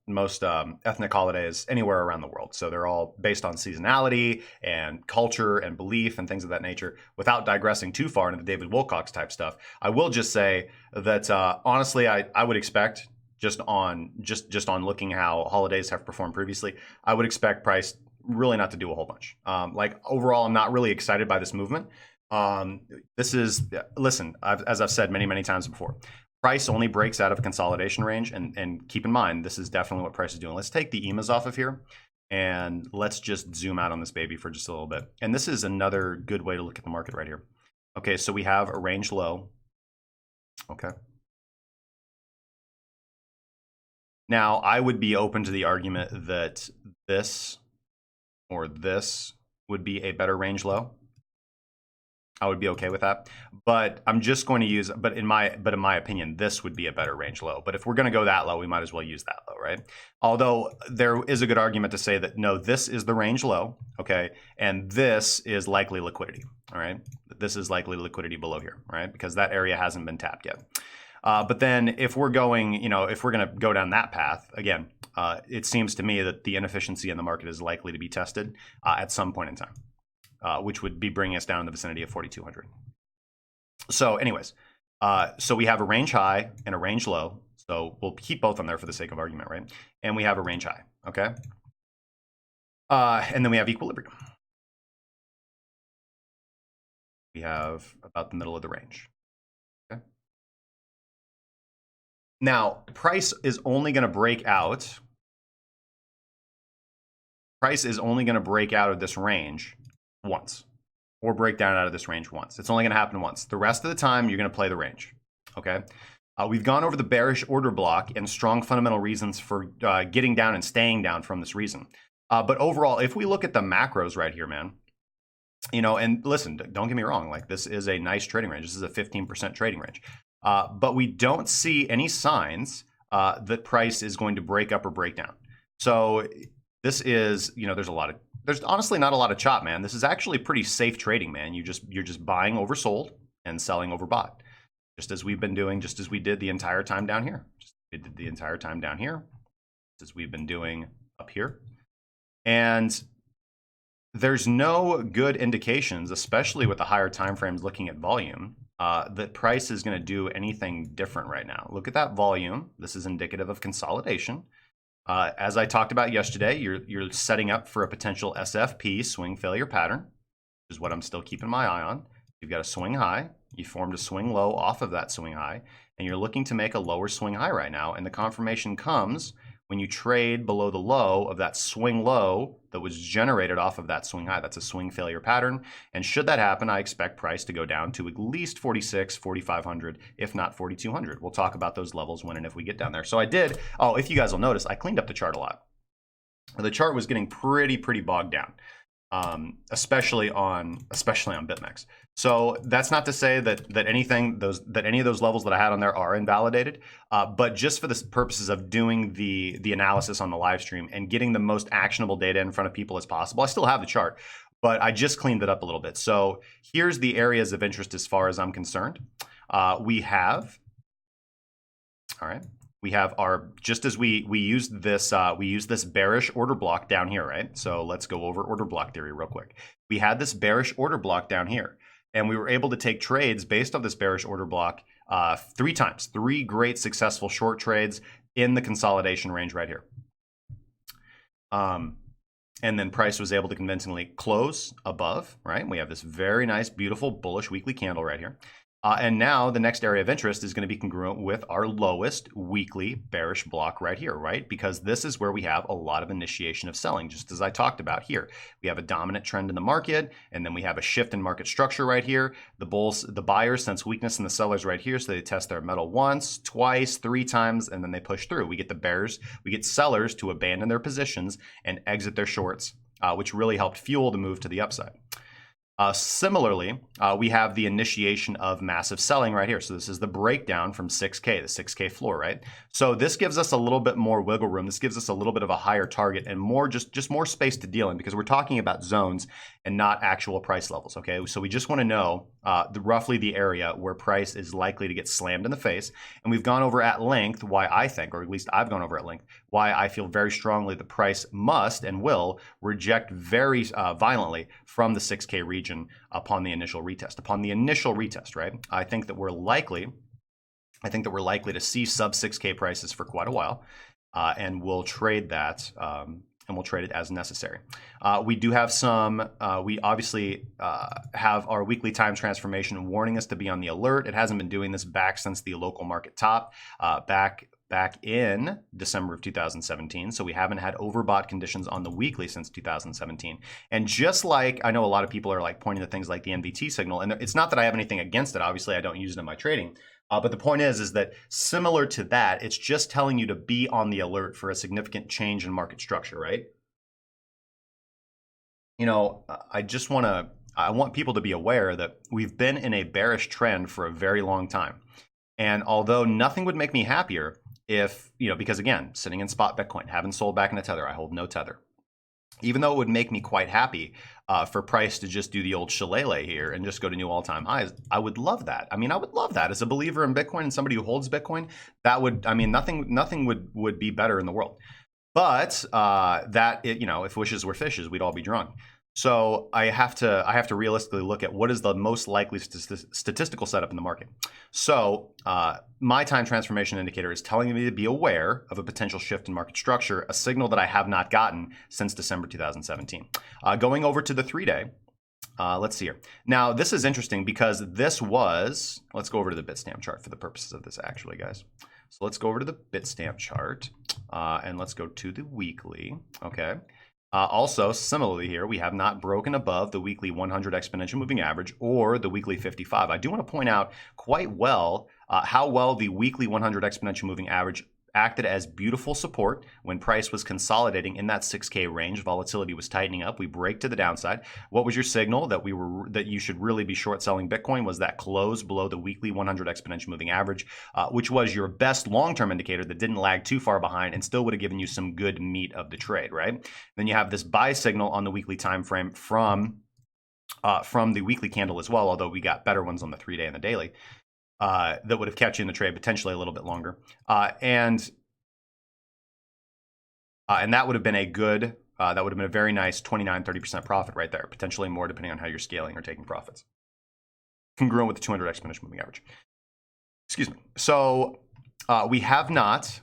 most ethnic holidays anywhere around the world. So they're all based on seasonality and culture and belief and things of that nature. Without digressing too far into the David Wilcox type stuff, I will just say that honestly, I would expect just on looking how holidays have performed previously, I would expect price really not to do a whole bunch. Overall, I'm not really excited by this movement. Listen, as I've said many times before. Price only breaks out of a consolidation range, and keep in mind, this is definitely what price is doing. Let's take the EMAs off of here, and let's just zoom out on this baby for just a little bit. And this is another good way to look at the market right here. Okay, so we have a range low. Okay. Now, I would be open to the argument that this or this would be a better range low. I would be okay with that, but I'm just going to use. But in my opinion, this would be a better range low. But if we're going to go that low, we might as well use that low, right? Although there is a good argument to say that no, this is the range low, okay, and this is likely liquidity. All right, this is likely liquidity below here, right? Because that area hasn't been tapped yet. But then if we're going, if we're going to go down that path, again, it seems to me that the inefficiency in the market is likely to be tested at some point in time, which would be bringing us down in the vicinity of 4,200. So anyways, so we have a range high and a range low. So we'll keep both on there for the sake of argument, right? And we have a range high, okay? And then we have equilibrium. We have about the middle of the range. Okay. Now, price is only going to break out. Price is only going to break out of this range once, or break down out of this range once. It's only going to happen once. The rest of the time, you're going to play the range. Okay. We've gone over the bearish order block and strong fundamental reasons for getting down and staying down from this reason. But overall, if we look at the macros right here, man, and listen, don't get me wrong, like this is a nice trading range. This is a 15% trading range. But we don't see any signs that price is going to break up or break down. So this is, there's honestly not a lot of chop, man. This is actually pretty safe trading, man. You're just buying oversold and selling overbought, just as we've been doing, just as we did the entire time down here. Just did the entire time down here, just as we've been doing up here. And there's no good indications, especially with the higher time frames looking at volume, that price is going to do anything different right now. Look at that volume. This is indicative of consolidation. As I talked about yesterday, you're setting up for a potential SFP swing failure pattern, which is what I'm still keeping my eye on. You've got a swing high. You formed a swing low off of that swing high, and you're looking to make a lower swing high right now. And the confirmation comes when you trade below the low of that swing low that was generated off of that swing high. That's a swing failure pattern. And should that happen, I expect price to go down to at least 46, 4,500, if not 4,200. We'll talk about those levels when and if we get down there. So I did, if you guys will notice, I cleaned up the chart a lot. The chart was getting pretty bogged down, especially on BitMEX. So that's not to say that any of those levels that I had on there are invalidated, but just for the purposes of doing the analysis on the live stream and getting the most actionable data in front of people as possible, I still have the chart, but I just cleaned it up a little bit. So here's the areas of interest as far as I'm concerned. We have our, just as we used this bearish order block down here, right? So let's go over order block theory real quick. We had this bearish order block down here, and we were able to take trades based on this bearish order block 3 times, 3 great successful short trades in the consolidation range right here. And then price was able to convincingly close above, right? We have this very nice, beautiful, bullish weekly candle right here. And now the next area of interest is going to be congruent with our lowest weekly bearish block right here, right? Because this is where we have a lot of initiation of selling, just as I talked about here. We have a dominant trend in the market, and then we have a shift in market structure right here. The buyers sense weakness in the sellers right here, so they test their metal once, twice, 3 times, and then they push through. We get sellers to abandon their positions and exit their shorts, which really helped fuel the move to the upside. Similarly, we have the initiation of massive selling right here. So this is the breakdown from 6K, the 6K floor, right? So this gives us a little bit more wiggle room. This gives us a little bit of a higher target and more just more space to deal in, because we're talking about zones and not actual price levels, okay? So we just want to know roughly the area where price is likely to get slammed in the face. And we've gone over at length why I think, or at least I've gone over at length, why I feel very strongly the price must and will reject very violently from the 6K region upon the initial retest. Upon the initial retest, right? I think that we're likely to see sub 6K prices for quite a while, and we'll trade that, and we'll trade it as necessary. We do have we obviously have our weekly time transformation warning us to be on the alert. It hasn't been doing this back since the local market top, back in December of 2017. So we haven't had overbought conditions on the weekly since 2017. And just like, I know a lot of people are like pointing to things like the NVT signal, and it's not that I have anything against it. Obviously, I don't use it in my trading. But the point is that similar to that, it's just telling you to be on the alert for a significant change in market structure, right? I want people to be aware that we've been in a bearish trend for a very long time. And although nothing would make me happier if, because again, sitting in spot Bitcoin, haven't sold back into Tether, I hold no Tether. even though it would make me quite happy for price to just do the old shillelagh here and just go to new all-time highs, I would love that. I mean, I would love that as a believer in Bitcoin and somebody who holds Bitcoin. That would, I mean, nothing would be better in the world. But if wishes were fishes, we'd all be drunk. So I have to realistically look at what is the most likely statistical setup in the market. So my time transformation indicator is telling me to be aware of a potential shift in market structure, a signal that I have not gotten since December 2017. Going over to the 3-day, let's see here. Now, this is interesting because this was, let's go over to the Bitstamp chart for the purposes of this actually, guys. So let's go over to the Bitstamp chart and let's go to the weekly, okay? Also, similarly here, we have not broken above the weekly 100 exponential moving average or the weekly 55. I do want to point out quite well how well the weekly 100 exponential moving average acted as beautiful support when price was consolidating in that 6K range. Volatility was tightening up. We break to the downside. What was your signal that you should really be short selling Bitcoin? Was that close below the weekly 100 exponential moving average, which was your best long-term indicator that didn't lag too far behind and still would have given you some good meat of the trade, right? Then you have this buy signal on the weekly time frame from the weekly candle as well, although we got better ones on the 3-day and the daily. That would have kept you in the trade potentially a little bit longer. And that would have been a good, that would have been a very nice 29-30% profit right there, potentially more depending on how you're scaling or taking profits. Congruent with the 200 exponential moving average. Excuse me. So we have not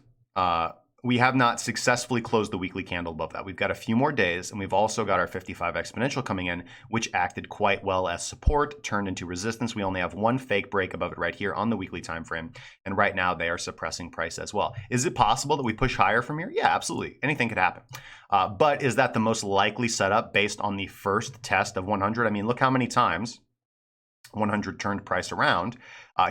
successfully closed the weekly candle above that. We've got a few more days, and we've also got our 55 exponential coming in, which acted quite well as support, turned into resistance. We only have one fake break above it right here on the weekly time frame, and right now they are suppressing price as well. Is it possible that we push higher from here? Yeah, absolutely. Anything could happen. But is that the most likely setup based on the first test of 100? I mean, look how many times 100 turned price around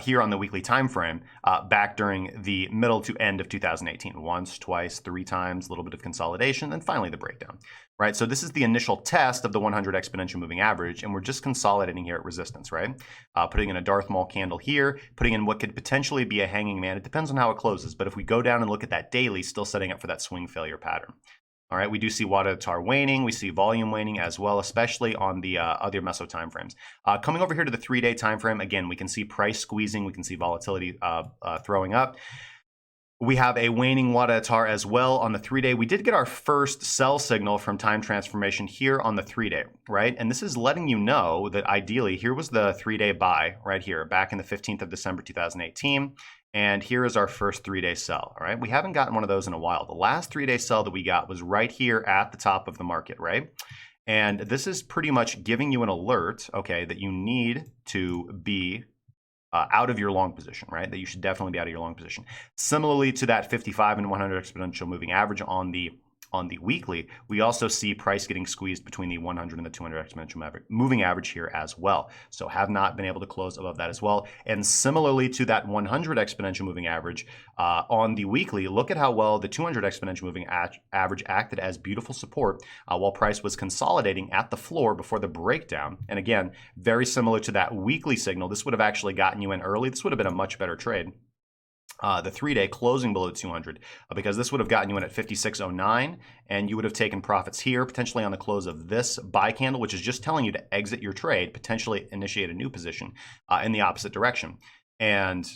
here on the weekly time frame back during the middle to end of 2018. Once, twice, 3 times, a little bit of consolidation, and finally the breakdown, right? So this is the initial test of the 100 exponential moving average, and we're just consolidating here at resistance, right? Putting in a Darth Maul candle here, putting in what could potentially be a hanging man. It depends on how it closes, but if we go down and look at that daily, still setting up for that swing failure pattern. All right, we do see Wadatar waning. We see volume waning as well, especially on the other meso timeframes. Coming over here to the 3-day time frame, again, we can see price squeezing. We can see volatility throwing up. We have a waning Wadatar as well on the 3-day. We did get our first sell signal from time transformation here on the 3-day, right? And this is letting you know that ideally, here was the 3-day buy right here, back in the 15th of December 2018. And here is our first 3-day sell, all right? We haven't gotten one of those in a while. The last 3-day sell that we got was right here at the top of the market, right? And this is pretty much giving you an alert, okay, that you need to be out of your long position, right? That you should definitely be out of your long position. Similarly to that 55 and 100 exponential moving average on the weekly, we also see price getting squeezed between the 100 and the 200 exponential moving average here as well. So have not been able to close above that as well. And similarly to that 100 exponential moving average on the weekly, look at how well the 200 exponential moving average acted as beautiful support while price was consolidating at the floor before the breakdown. And again, very similar to that weekly signal, this would have actually gotten you in early. This would have been a much better trade. The 3-day closing below 200 because this would have gotten you in at 56.09 and you would have taken profits here potentially on the close of this buy candle, which is just telling you to exit your trade, potentially initiate a new position in the opposite direction. And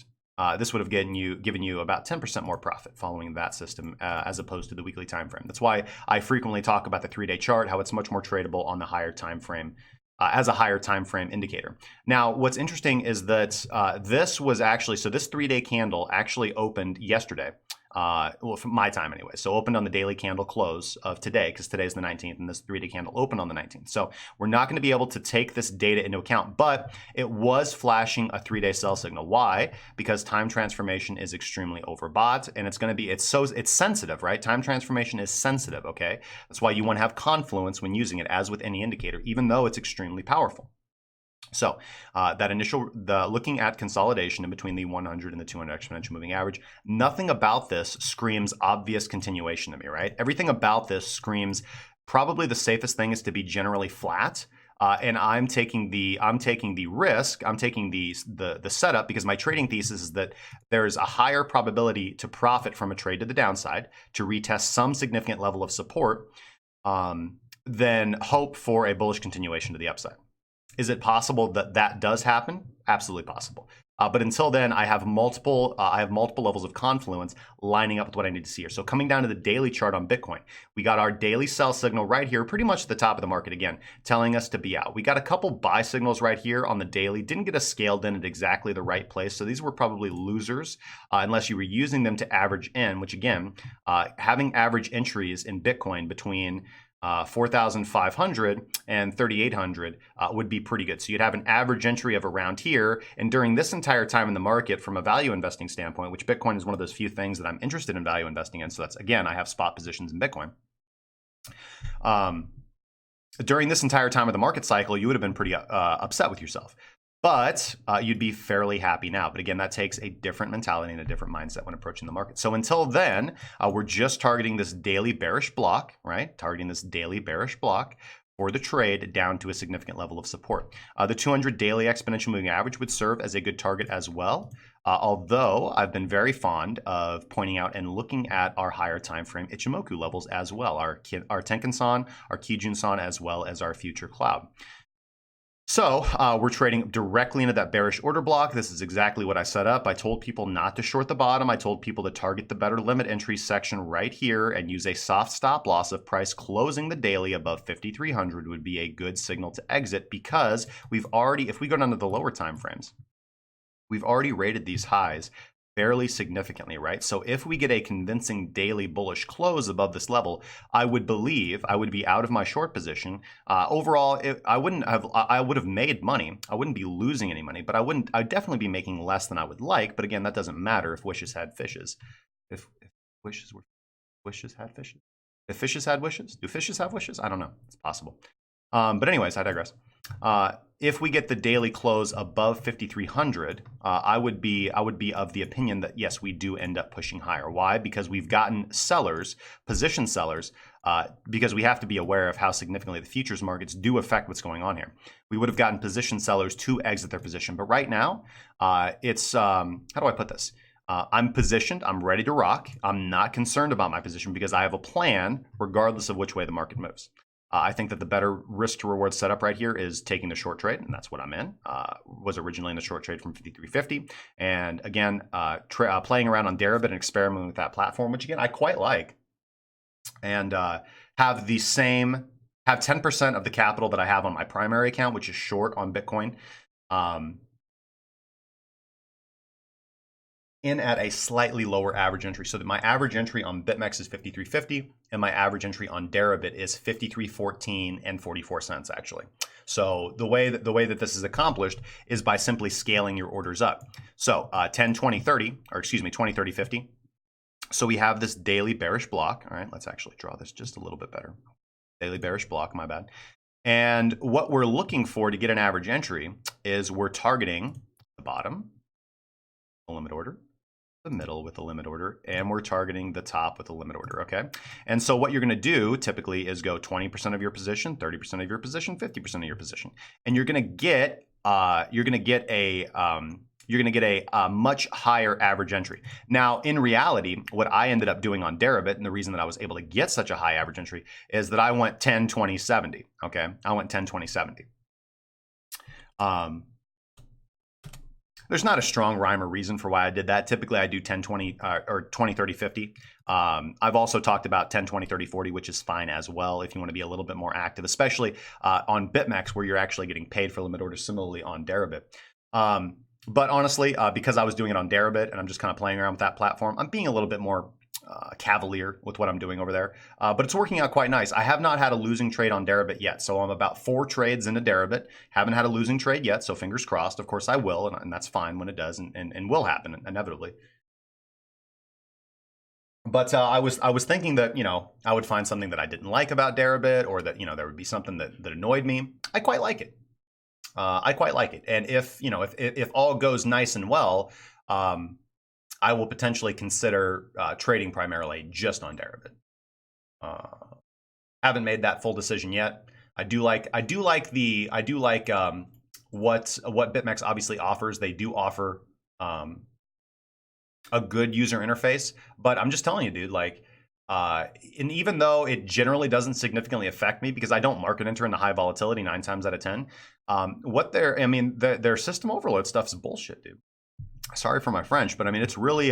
this would have given you about 10% more profit following that system as opposed to the weekly time frame. That's why I frequently talk about the 3-day chart, how it's much more tradable on the higher time frame. As a higher time frame indicator. Now, what's interesting is that this was actually, so this 3-day candle actually opened yesterday, well, from my time anyway. So opened on the daily candle close of today, because today's the 19th, and this 3-day candle opened on the 19th. So we're not going to be able to take this data into account, but it was flashing a 3-day sell signal. Why? Because time transformation is extremely overbought, and it's going to be, it's sensitive, right? Time transformation is sensitive, okay? That's why you want to have confluence when using it, as with any indicator, even though it's extremely powerful. So looking at consolidation in between the 100 and the 200 exponential moving average, nothing about this screams obvious continuation to me, right? Everything about this screams probably the safest thing is to be generally flat. And I'm taking the risk, I'm taking the setup because my trading thesis is that there's a higher probability to profit from a trade to the downside, to retest some significant level of support, then hope for a bullish continuation to the upside. Is it possible that that does happen? Absolutely possible. But until then, I have multiple levels of confluence lining up with what I need to see here. So coming down to the daily chart on Bitcoin, we got our daily sell signal right here, pretty much at the top of the market again, telling us to be out. We got a couple buy signals right here on the daily, didn't get us scaled in at exactly the right place. So these were probably losers unless you were using them to average in, which again, having average entries in Bitcoin between 4,500 and 3,800 would be pretty good. So you'd have an average entry of around here. And during this entire time in the market, from a value investing standpoint, which Bitcoin is one of those few things that I'm interested in value investing in. So that's, again, I have spot positions in Bitcoin. During this entire time of the market cycle, you would have been pretty upset with yourself. But you'd be fairly happy now. But again, that takes a different mentality and a different mindset when approaching the market. So until then, we're just targeting this daily bearish block, right? Targeting this daily bearish block for the trade down to a significant level of support. The 200 daily exponential moving average would serve as a good target as well. Although I've been very fond of pointing out and looking at our higher time frame Ichimoku levels as well, our Tenkan-san, our Kijun-san, as well as our future cloud. So we're trading directly into that bearish order block. This is exactly what I set up. I told people not to short the bottom. I told people to target the better limit entry section right here and use a soft stop loss of price closing the daily above 5,300 would be a good signal to exit, because we've already, if we go down to the lower time frames, we've already rated these highs fairly significantly, right? So if we get a convincing daily bullish close above this level, I would believe I would be out of my short position. Overall, I would have made money. I wouldn't be losing any money, but I'd definitely be making less than I would like. But again, that doesn't matter if wishes had fishes. If wishes had fishes. If fishes had wishes, do fishes have wishes? I don't know. It's possible. But anyways, I digress. If we get the daily close above 5,300, I would be of the opinion that yes, we do end up pushing higher. Why? Because we've gotten sellers, position sellers, because we have to be aware of how significantly the futures markets do affect what's going on here. We would have gotten position sellers to exit their position, but right now, it's how do I put this? I'm positioned. I'm ready to rock. I'm not concerned about my position because I have a plan regardless of which way the market moves. I think that the better risk to reward setup right here is taking the short trade, and that's what I'm in. Was originally in the short trade from 5,350, and again, playing around on Deribit and experimenting with that platform, which again I quite like, and have 10% of the capital that I have on my primary account, which is short on Bitcoin. In at a slightly lower average entry, so that my average entry on BitMEX is 5,350 and my average entry on Deribit is 5,314 and 44 cents actually. So the way that this is accomplished is by simply scaling your orders up. So 10, 20, 30, or excuse me, 20, 30, 50. So we have this daily bearish block. All right, let's actually draw this just a little bit better. Daily bearish block, my bad. And what we're looking for to get an average entry is we're targeting the bottom, the limit order, the middle with a limit order, and we're targeting the top with a limit order, okay? And so what you're gonna do typically is go 20% of your position, 30% of your position, 50% of your position. And you're gonna get a much higher average entry. Now, in reality, what I ended up doing on Deribit, and the reason that I was able to get such a high average entry is that I went 10, 20, 70, okay? I went 10, 20, 70. There's not a strong rhyme or reason for why I did that. Typically, I do 10, 20, or 20, 30, 50. I've also talked about 10, 20, 30, 40, which is fine as well if you want to be a little bit more active, especially on BitMEX where you're actually getting paid for limit orders, similarly on Deribit. But honestly, because I was doing it on Deribit and I'm just kind of playing around with that platform, I'm being a little bit more cavalier with what I'm doing over there, but it's working out quite nice. I have not had a losing trade on Deribit yet, so I'm about 4 trades into Deribit. Haven't had a losing trade yet, so fingers crossed. Of course I will, and that's fine when it does, and will happen inevitably. But I was thinking that, you know, I would find something that I didn't like about Deribit, or that, you know, there would be something that annoyed me. I quite like it. I quite like it, and if, you know, if all goes nice and well, I will potentially consider trading primarily just on Deribit. Haven't made that full decision yet. I do like what BitMEX obviously offers. They do offer a good user interface, but I'm just telling you, dude, like And even though it generally doesn't significantly affect me because I don't market enter into high volatility 9 times out of 10, their system overload stuff is bullshit, dude. Sorry for my French, but I mean, it's really,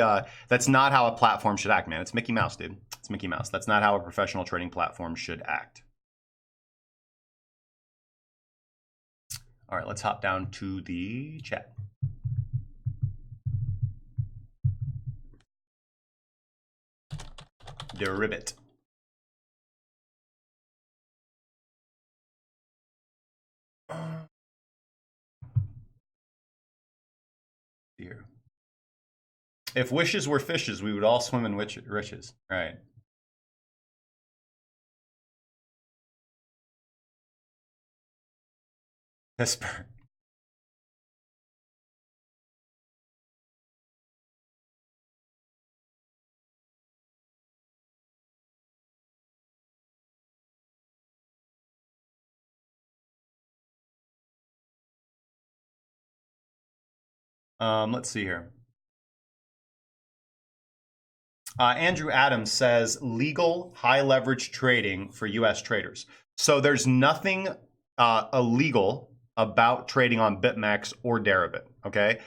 that's not how a platform should act, man. It's Mickey Mouse, dude. It's Mickey Mouse. That's not how a professional trading platform should act. All right, let's hop down to the chat. The ribbit. Here. If wishes were fishes, we would all swim in riches. Right. Pittsburgh. Let's see here. Andrew Adams says legal high leverage trading for US traders. So there's nothing illegal about trading on BitMEX or Deribit, okay?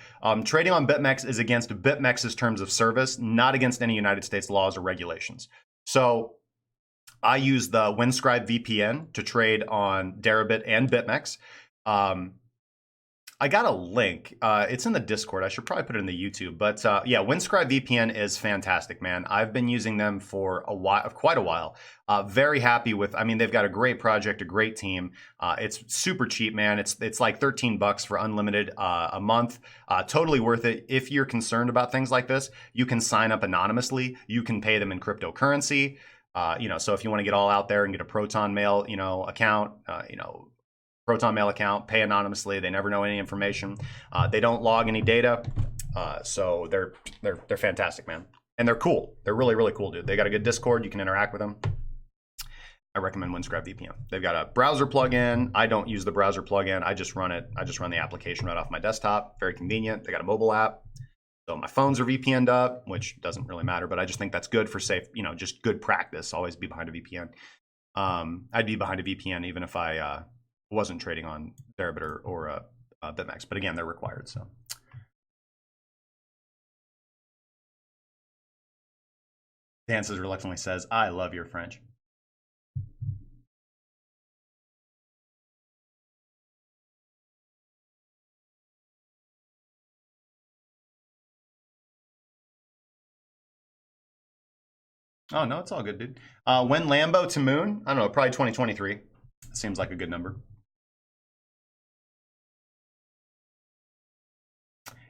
Trading on BitMEX is against BitMEX's terms of service, not against any United States laws or regulations. So I use the Windscribe VPN to trade on Deribit and BitMEX. I got a link. It's in the Discord. I should probably put it in the YouTube. But yeah, Windscribe VPN is fantastic, man. I've been using them for quite a while. Very happy with. I mean, they've got a great project, a great team. It's super cheap, man. It's like $13 for unlimited a month. Totally worth it. If you're concerned about things like this, you can sign up anonymously. You can pay them in cryptocurrency. So if you want to get all out there and get a Proton Mail, account, Proton Mail account, pay anonymously. They never know any information. They don't log any data, so they're fantastic, man. And they're cool. They're really, really cool, dude. They got a good Discord. You can interact with them. I recommend Windscribe VPN. They've got a browser plugin. I don't use the browser plugin. I just run it. I just run the application right off my desktop. Very convenient. They got a mobile app. So my phones are VPN'd up, which doesn't really matter, but I just think that's good for safe, just good practice. Always be behind a VPN. I'd be behind a VPN even if I wasn't trading on Deribit or BitMEX, but again, they're required. So Dances reluctantly says, "I love your French." Oh no, it's all good, dude. When Lambo to Moon? I don't know, probably 2023. Seems like a good number.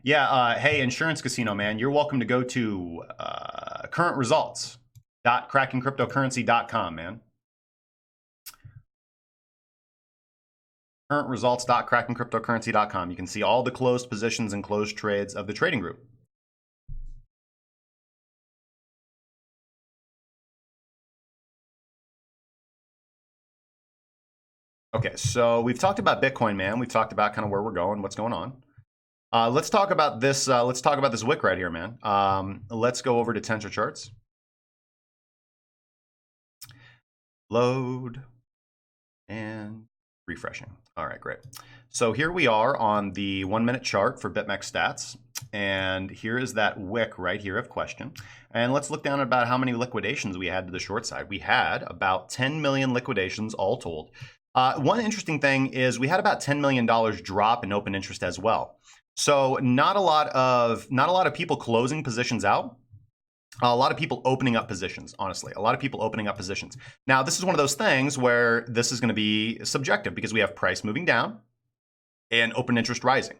Yeah, hey, Insurance Casino, man, you're welcome to go to currentresults.crackingcryptocurrency.com, man. Currentresults.crackingcryptocurrency.com. You can see all the closed positions and closed trades of the trading group. Okay, so we've talked about Bitcoin, man. We've talked about kind of where we're going, what's going on. Let's talk about this. Let's talk about this wick right here, man. Let's go over to Tensor Charts. Load and refreshing. All right, great. So here we are on the 1 minute chart for BitMEX stats. And here is that wick right here of question. And let's look down at about how many liquidations we had to the short side. We had about 10 million liquidations all told. One interesting thing is we had about $10 million drop in open interest as well. So not a lot of people closing positions out. A lot of people opening up positions, honestly. A lot of people opening up positions. Now, this is one of those things where this is going to be subjective because we have price moving down and open interest rising.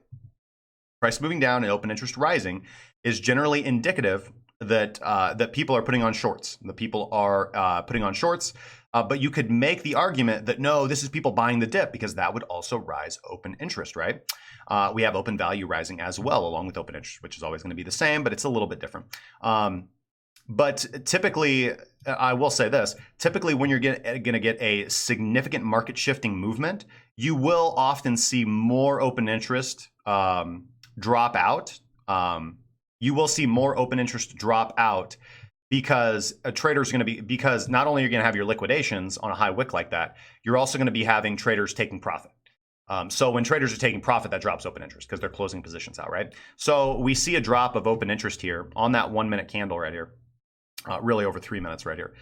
Price moving down and open interest rising is generally indicative that that people are putting on shorts. The people are putting on shorts, but you could make the argument that no, this is people buying the dip because that would also rise open interest, right? We have open value rising as well, along with open interest, which is always going to be the same, but it's a little bit different. But typically, I will say this, typically when you're going to get a significant market shifting movement, you will often see more open interest drop out. You will see more open interest drop out because a trader's going to be, because not only are you going to have your liquidations on a high wick like that, you're also going to be having traders taking profit. So when traders are taking profit, that drops open interest because they're closing positions out, right? So we see a drop of open interest here on that 1 minute candle right here. Really over 3 minutes right here,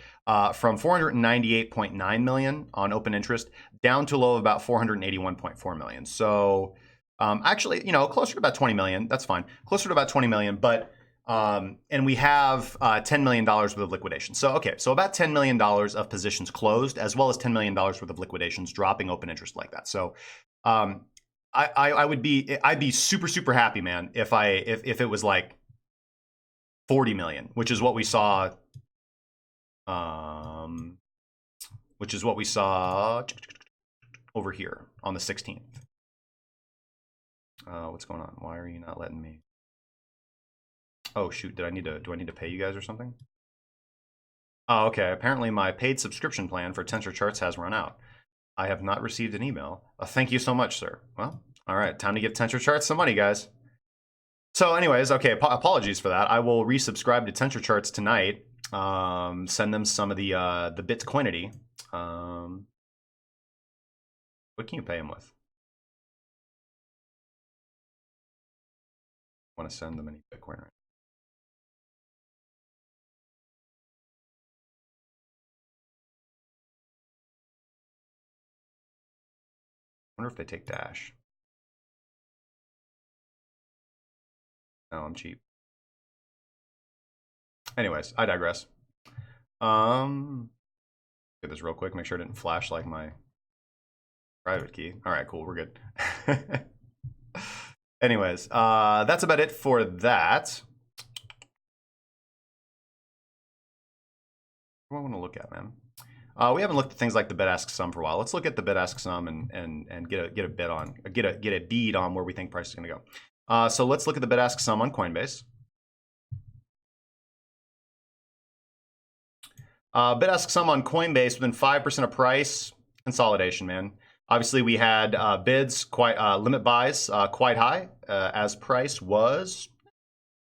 from 498.9 million on open interest down to a low of about 481.4 million. So actually, closer to about 20 million. That's fine. Closer to about 20 million, but and we have $10 million worth of liquidation. So, okay, so about $10 million of positions closed, as well as $10 million worth of liquidations dropping open interest like that. So I'd be super, super happy, man, if it was like 40 million, which is what we saw, over here on the 16th. What's going on? Why are you not letting me? Oh shoot, do I need to pay you guys or something? Oh, okay. Apparently my paid subscription plan for Tensor Charts has run out. I have not received an email. Thank you so much, sir. Well, all right, time to give Tensor Charts some money, guys. So anyways, okay, apologies for that. I will resubscribe to Tensor Charts tonight. Send them some of the Bitcoinity. What can you pay them with? I want to send them any Bitcoin right? I wonder if they take Dash. No, I'm cheap. Anyways, I digress. Get this real quick, make sure it didn't flash like my private key. All right, cool, we're good. Anyways, that's about it for that. What do I want to look at, man? We haven't looked at things like the bid-ask sum for a while. Let's look at the bid-ask sum and get a bid on, get a bead on where we think price is going to go. So let's look at the bid-ask sum on Coinbase. Bid-ask sum on Coinbase within 5% of price. Consolidation, man. Obviously, we had bids limit buys quite high as price was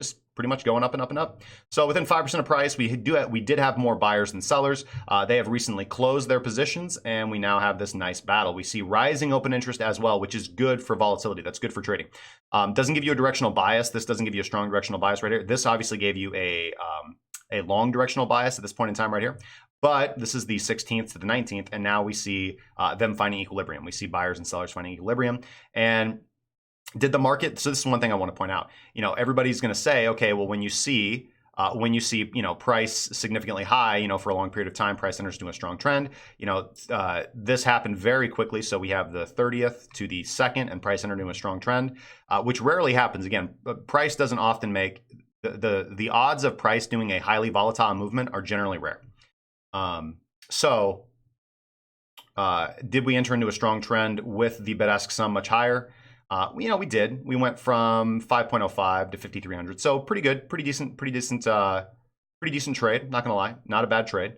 just pretty much going up and up and up. So within 5% of price, we did have more buyers than sellers. They have recently closed their positions, and we now have this nice battle. We see rising open interest as well, which is good for volatility. That's good for trading. Doesn't give you a directional bias. This doesn't give you a strong directional bias right here. This obviously gave you a long directional bias at this point in time right here. But this is the 16th to the 19th, and now we see them finding equilibrium. We see buyers and sellers finding equilibrium. And did the market, so this is one thing I want to point out. Everybody's going to say, okay, well, when you see price significantly high, for a long period of time, price enters into a strong trend. This happened very quickly. So we have the 30th to the 2nd, and price entered into a strong trend, which rarely happens. Again, price doesn't often make the odds of price doing a highly volatile movement are generally rare. Did we enter into a strong trend with the bid-ask sum much higher? We did. We went from 5.05 to 5,300. So pretty good, pretty decent trade. Not gonna lie, not a bad trade.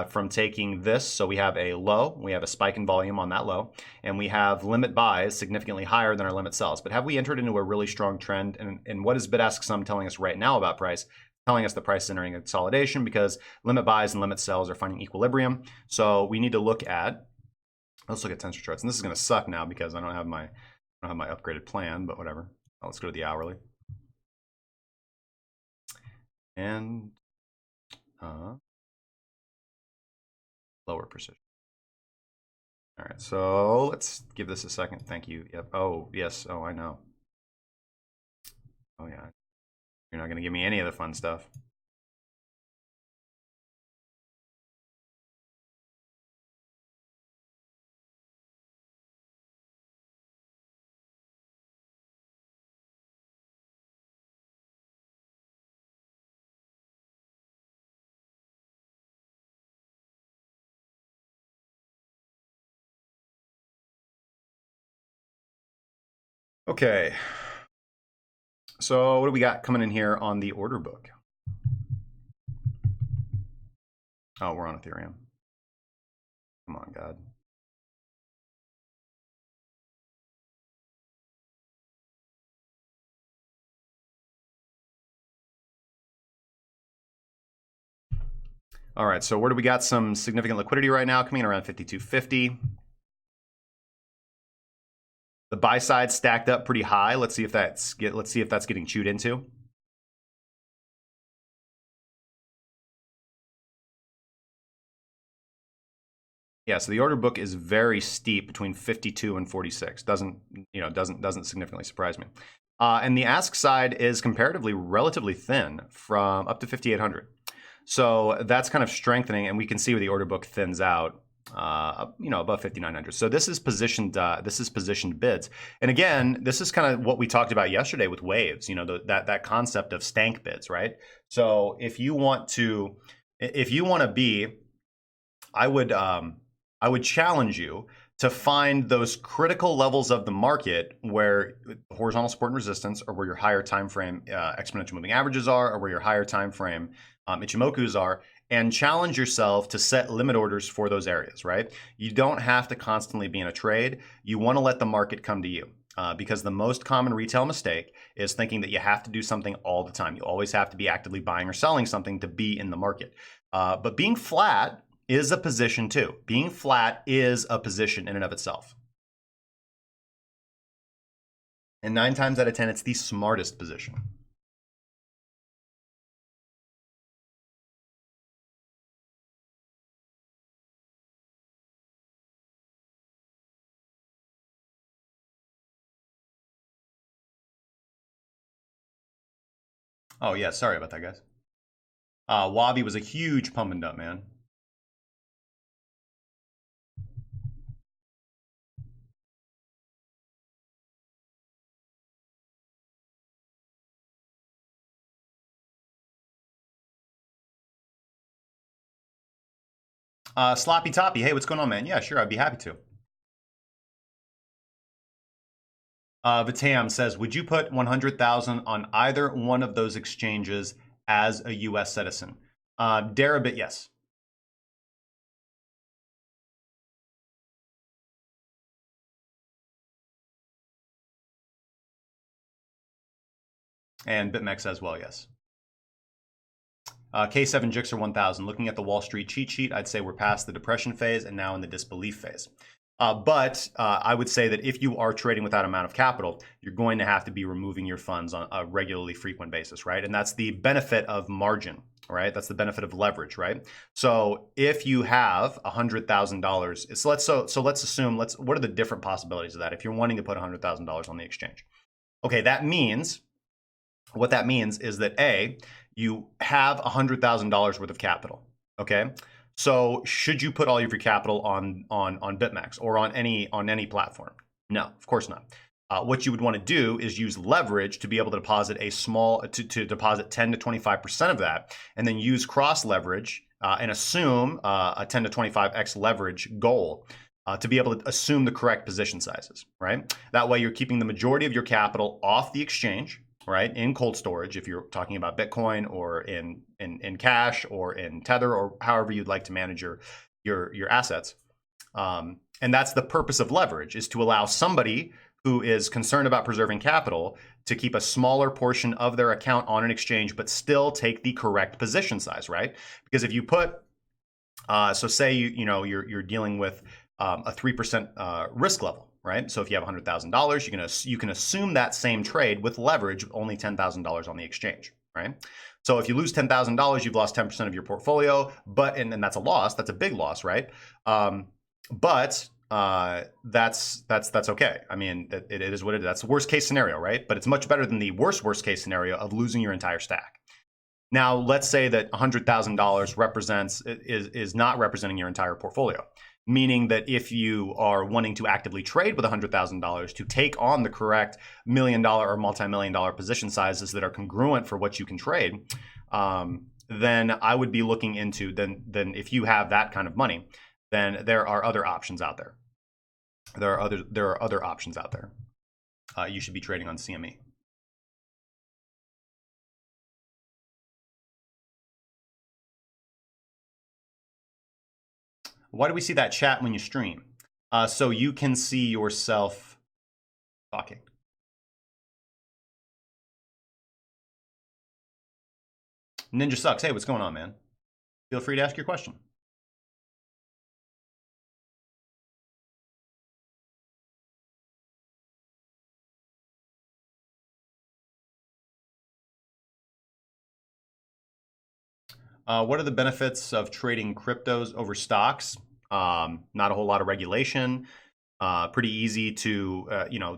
From taking this, so we have a low, we have a spike in volume on that low, and we have limit buys significantly higher than our limit sells. But have we entered into a really strong trend? And what is bid-ask sum telling us right now about price? Telling us the price is entering a consolidation because limit buys and limit sells are finding equilibrium. So we need to look at, let's look at Tensor Charts. And this is going to suck now because I don't have my upgraded plan, but whatever. Let's go to the hourly. And lower precision. All right, so let's give this a second. Thank you. Yep. Oh, yes. Oh, I know. Oh, yeah. You're not going to give me any of the fun stuff. Okay. So what do we got coming in here on the order book? Oh, we're on Ethereum. Come on, God. All right, so where do we got some significant liquidity right now? Coming in around 52.50. The buy side stacked up pretty high. Let's see if that's getting chewed into. Yeah, so the order book is very steep between 52 and 46. Doesn't significantly surprise me. And the ask side is comparatively relatively thin from up to 5,800. So that's kind of strengthening, and we can see where the order book thins out, above 5,900. So this is positioned bids. And again, this is kind of what we talked about yesterday with waves. That concept of stank bids, right? So if you want to be, I would challenge you to find those critical levels of the market where horizontal support and resistance, or where your higher time frame exponential moving averages are, or where your higher time frame Ichimokus are, and challenge yourself to set limit orders for those areas, right? You don't have to constantly be in a trade. You want to let the market come to you. Because the most common retail mistake is thinking that you have to do something all the time. You always have to be actively buying or selling something to be in the market. But being flat is a position too. Being flat is a position in and of itself. And 9 times out of 10, it's the smartest position. Oh yeah, sorry about that, guys. Wabi was a huge pump and dump, man. Sloppy Toppy, hey, what's going on, man? Yeah, sure, I'd be happy to. Vitam says, would you put 100,000 on either one of those exchanges as a U.S. citizen? Darabit, yes. And BitMEX as well, yes. K7 Jixer 1000, looking at the Wall Street cheat sheet, I'd say we're past the depression phase and now in the disbelief phase. But I would say that if you are trading with that amount of capital, you're going to have to be removing your funds on a regularly frequent basis, right? And that's the benefit of margin, right? That's the benefit of leverage, right? So if you have $100,000, so let's assume, what are the different possibilities of that? If you're wanting to put $100,000 on the exchange, okay, what that means is that you have $100,000 worth of capital. Okay, so should you put all of your capital on BitMEX or on any platform? No, of course not. What you would want to do is use leverage to be able to deposit to deposit 10 to 25% of that, and then use cross leverage and assume a 10 to 25x leverage goal. To be able to assume the correct position sizes, right? That way you're keeping the majority of your capital off the exchange, right, in cold storage, if you're talking about Bitcoin, or in cash, or in Tether, or however you'd like to manage your assets. And that's the purpose of leverage, is to allow somebody who is concerned about preserving capital to keep a smaller portion of their account on an exchange, but still take the correct position size, right? Because if you put, so say you're dealing with a 3% risk level, right? So if you have $100,000, you can assume that same trade with leverage, with only $10,000 on the exchange, right? So if you lose $10,000, you've lost 10% of your portfolio, and that's a loss. That's a big loss, right? But that's okay. I mean, it is what it is. That's the worst case scenario, right? But it's much better than the worst case scenario of losing your entire stack. Now, let's say that $100,000 is not representing your entire portfolio. Meaning that if you are wanting to actively trade with $100,000 to take on the correct $1 million or multi-million dollar position sizes that are congruent for what you can trade, then I would be looking into, then if you have that kind of money, then there are other options out there. There are other options out there. You should be trading on CME. Why do we see that chat when you stream? So you can see yourself talking. Ninja Sucks. Hey, what's going on, man? feel free to ask your question. What are the benefits of trading cryptos over stocks? Not a whole lot of regulation. Pretty easy to,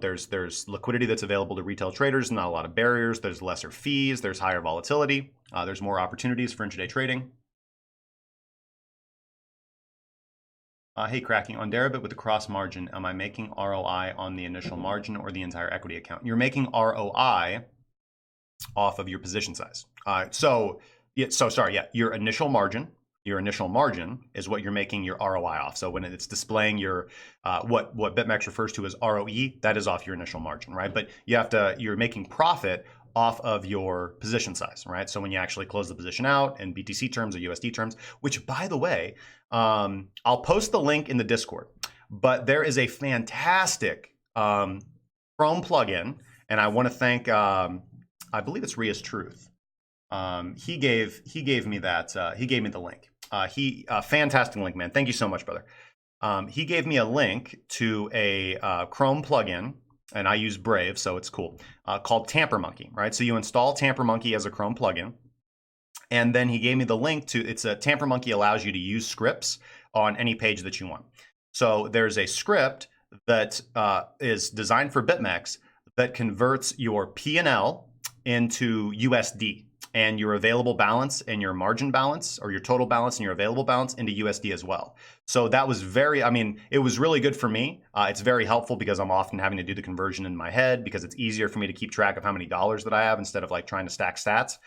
there's liquidity that's available to retail traders, not a lot of barriers. There's lesser fees. There's higher volatility. There's more opportunities for intraday trading. Hey, Cracking, on Deribit with the cross margin, am I making ROI on the initial margin or the entire equity account? You're making ROI off of your position size. Your initial margin. Your initial margin is what you're making your ROI off. So when it's displaying your what BitMEX refers to as ROE, that is off your initial margin, right? But you're making profit off of your position size, right? So when you actually close the position out in BTC terms or USD terms, which by the way, I'll post the link in the Discord, but there is a fantastic Chrome plugin, and I want to thank, I believe it's Ria's Truth. He gave me that, he gave me the link. Fantastic link, man. Thank you so much, brother. He gave me a link to a Chrome plugin, and I use Brave, so it's cool, called Tamper Monkey, right? So you install Tamper Monkey as a Chrome plugin, and then he gave me the link to, Tamper Monkey allows you to use scripts on any page that you want. So there's a script that is designed for BitMEX that converts your P&L into USD, and your available balance and your margin balance, or your total balance and your available balance, into USD as well. So that was it was really good for me. It's very helpful because I'm often having to do the conversion in my head, because it's easier for me to keep track of how many dollars that I have instead of like trying to stack sats.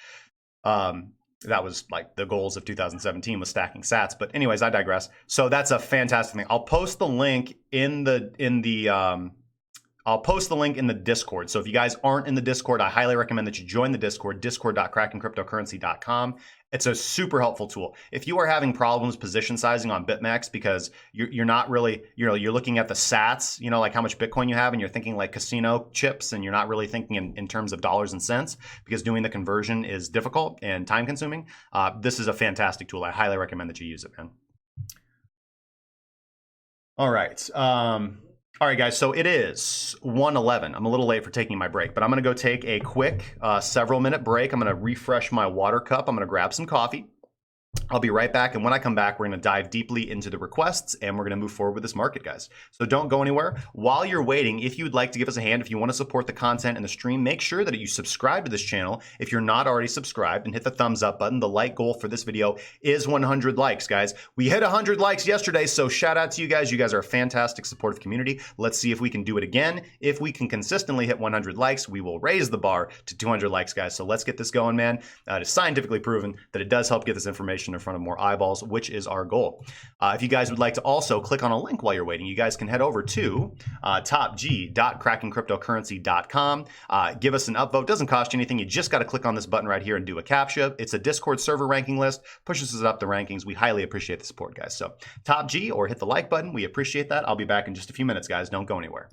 That was like the goals of 2017, was stacking sats. But anyways, I digress. So that's a fantastic thing. I'll post the link in the Discord. So if you guys aren't in the Discord, I highly recommend that you join the Discord, discord.crackingcryptocurrency.com. It's a super helpful tool. If you are having problems position sizing on BitMEX because you're not really, you're looking at the sats, like how much Bitcoin you have, and you're thinking like casino chips, and you're not really thinking in terms of dollars and cents, because doing the conversion is difficult and time consuming, this is a fantastic tool. I highly recommend that you use it, man. All right. All right, guys, so it is 1:11. I'm a little late for taking my break, but I'm going to go take a quick several-minute break. I'm going to refresh my water cup. I'm going to grab some coffee. I'll be right back, and when I come back, we're going to dive deeply into the requests, and we're going to move forward with this market, guys. So don't go anywhere. While you're waiting, if you would like to give us a hand, if you want to support the content and the stream, make sure that you subscribe to this channel if you're not already subscribed, and hit the thumbs up button. The like goal for this video is 100 likes, guys. We hit 100 likes yesterday, so shout out to you guys. You guys are a fantastic supportive community. Let's see if we can do it again. If we can consistently hit 100 likes, we will raise the bar to 200 likes, guys. So let's get this going, man. It is scientifically proven that it does help get this information in front of more eyeballs, which is our goal. If you guys would like to also click on a link while you're waiting, you guys can head over to topg.crackingcryptocurrency.com. Give us an upvote. Doesn't cost you anything. You just got to click on this button right here and do a CAPTCHA. It's a Discord server ranking list. Pushes us up the rankings. We highly appreciate the support, guys. So Top G, or hit the like button. We appreciate that. I'll be back in just a few minutes, guys. Don't go anywhere.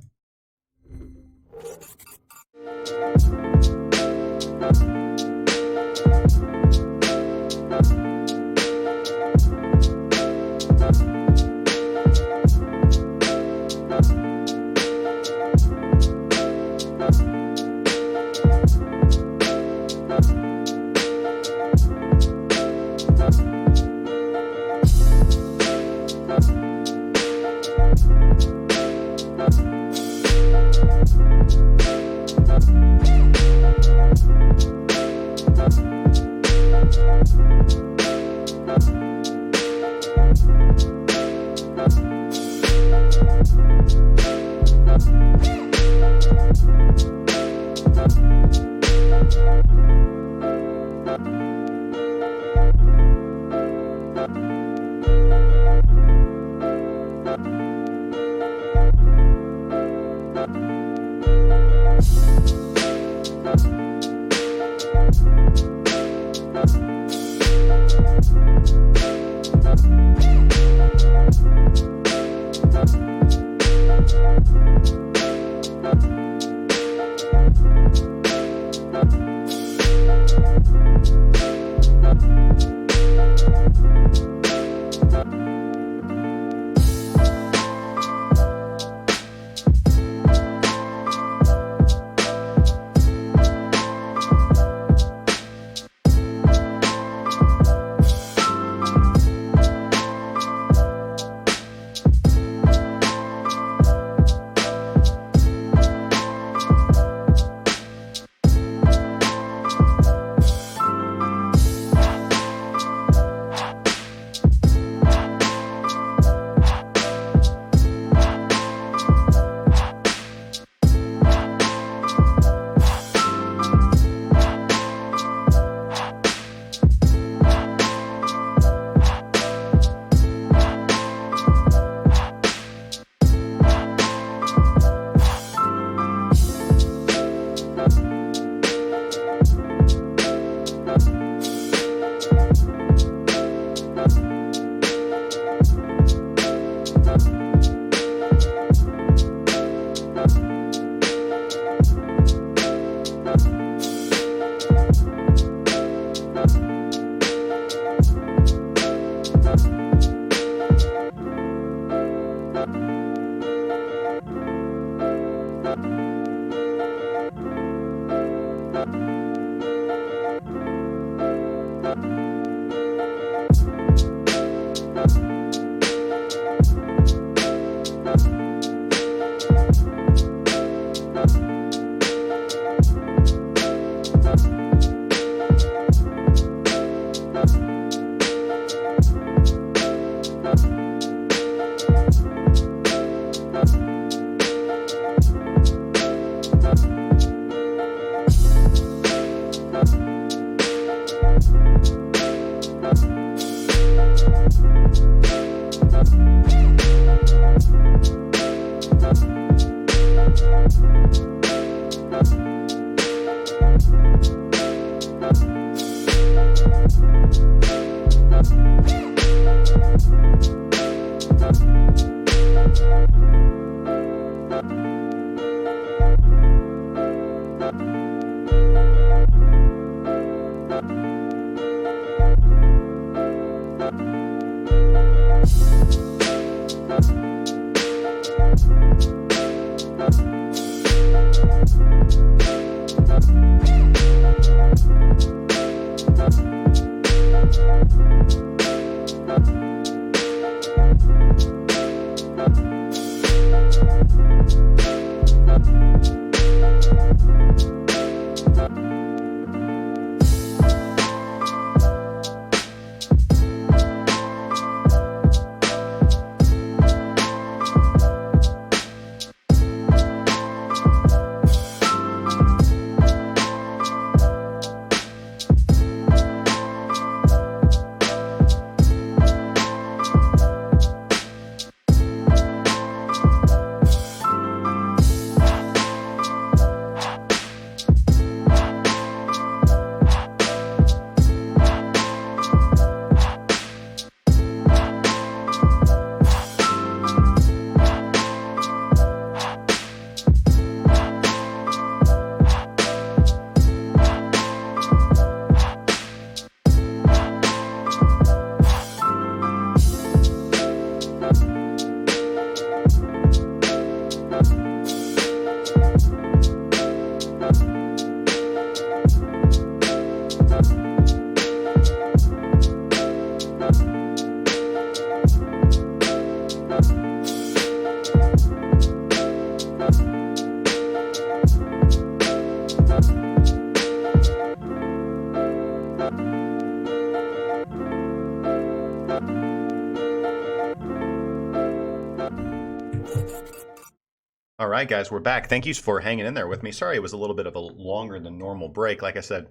All right, guys, we're back. Thank you for hanging in there with me. Sorry it was a little bit of a longer than normal break. Like I said,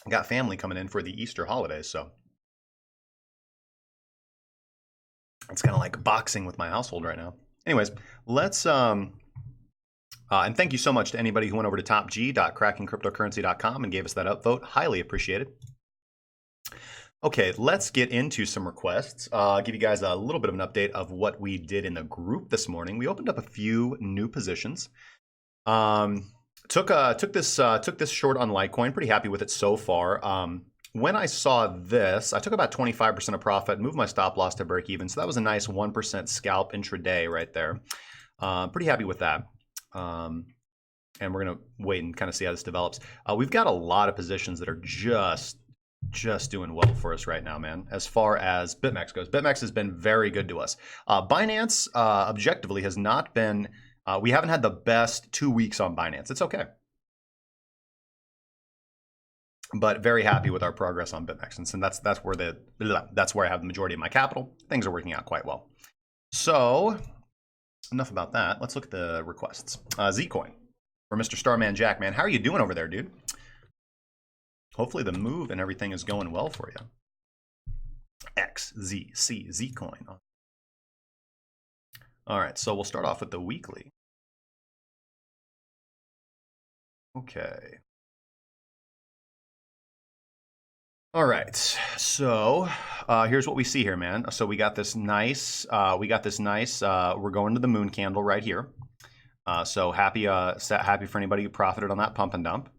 I got family coming in for the Easter holidays, so it's kind of like boxing with my household right now. Anyways, let's and thank you so much to anybody who went over to topg.crackingcryptocurrency.com and gave us that upvote. Highly appreciated. Okay, let's get into some requests. I'll give you guys a little bit of an update of what we did in the group this morning. We opened up a few new positions. Took this short on Litecoin. Pretty happy with it so far. When I saw this, I took about 25% of profit, moved my stop loss to break even. So that was a nice 1% scalp intraday right there. Pretty happy with that. And we're gonna wait and kind of see how this develops. We've got a lot of positions that are just doing well for us right now, man. As far as BitMEX goes, BitMEX has been very good to us. Binance, objectively, has not been. We haven't had the best 2 weeks on Binance. It's okay, but very happy with our progress on BitMEX, and that's where I have the majority of my capital. Things are working out quite well. So enough about that. Let's look at the requests. Zcoin for Mr. Starman Jack, man. How are you doing over there, dude? Hopefully the move and everything is going well for you. XZC, Zcoin. All right, so we'll start off with the weekly. Okay. All right, so here's what we see here, man. So we got this nice, we're going to the moon candle right here. So happy for anybody who profited on that pump and dump.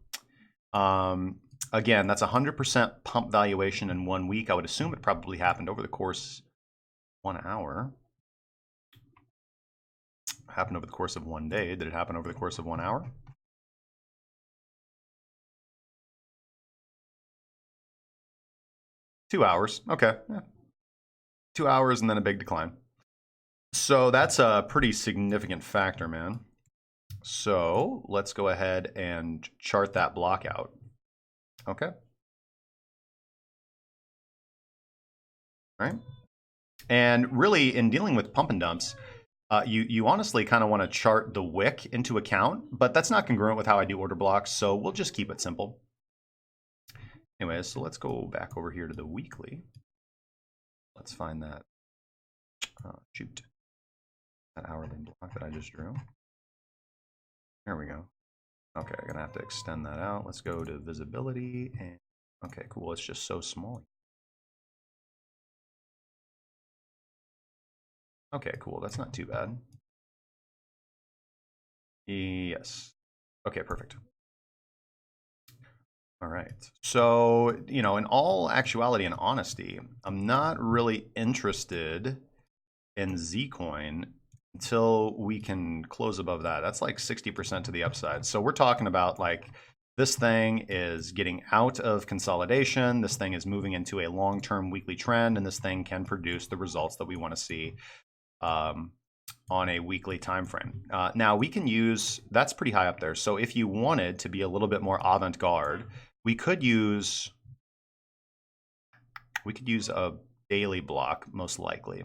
Again, that's 100% pump valuation in 1 week. I would assume it probably happened over the course 1 hour. Happened over the course of 1 day. Did it happen over the course of 1 hour? Two hours. Okay. Yeah. 2 hours and then a big decline. So that's a pretty significant factor, man. So let's go ahead and chart that block out. Okay. All right. And really, in dealing with pump and dumps, you honestly kind of want to chart the wick into account, but that's not congruent with how I do order blocks, so we'll just keep it simple. Anyways, so let's go back over here to the weekly. Let's find that, shoot, that hourly block that I just drew. There we go. Okay, I'm gonna have to extend that out. Let's go to visibility and okay, cool. It's just so small. Okay, cool. That's not too bad. Yes. Okay, perfect. All right. So, you know, in all actuality and honesty, I'm not really interested in Zcoin until we can close above that. That's like 60% to the upside. So we're talking about like this thing is getting out of consolidation. This thing is moving into a long-term weekly trend, and this thing can produce the results that we want to see on a weekly time frame. Now we can use, that's pretty high up there. So if you wanted to be a little bit more avant-garde, we could use a daily block most likely.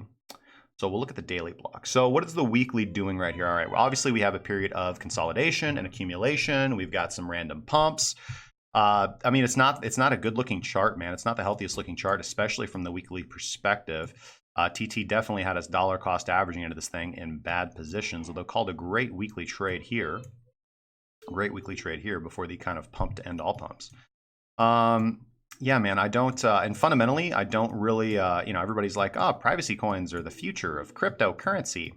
So we'll look at the daily block. So what is the weekly doing right here? All right, well, obviously we have a period of consolidation and accumulation. We've got some random pumps. I mean, it's not a good looking chart, man. It's not the healthiest looking chart, especially from the weekly perspective. TT definitely had us dollar cost averaging into this thing in bad positions, although called a great weekly trade here. Great weekly trade here before the kind of pump to end all pumps. Yeah, man, I don't, and fundamentally, I don't really, you know, everybody's like, oh, privacy coins are the future of cryptocurrency.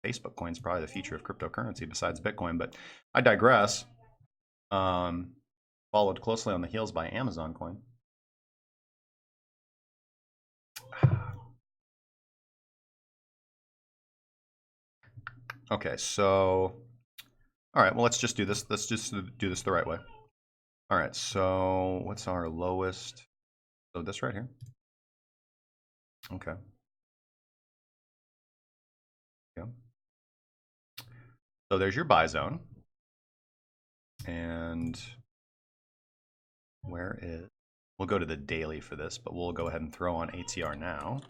Facebook coin's probably the future of cryptocurrency besides Bitcoin, but I digress. Followed closely on the heels by Amazon coin. Okay, so, all right, well, let's just do this. Let's just do this the right way. All right, so what's our lowest? So this right here. Okay. Yeah. So there's your buy zone. And where is, we'll go to the daily for this, but we'll go ahead and throw on ATR now.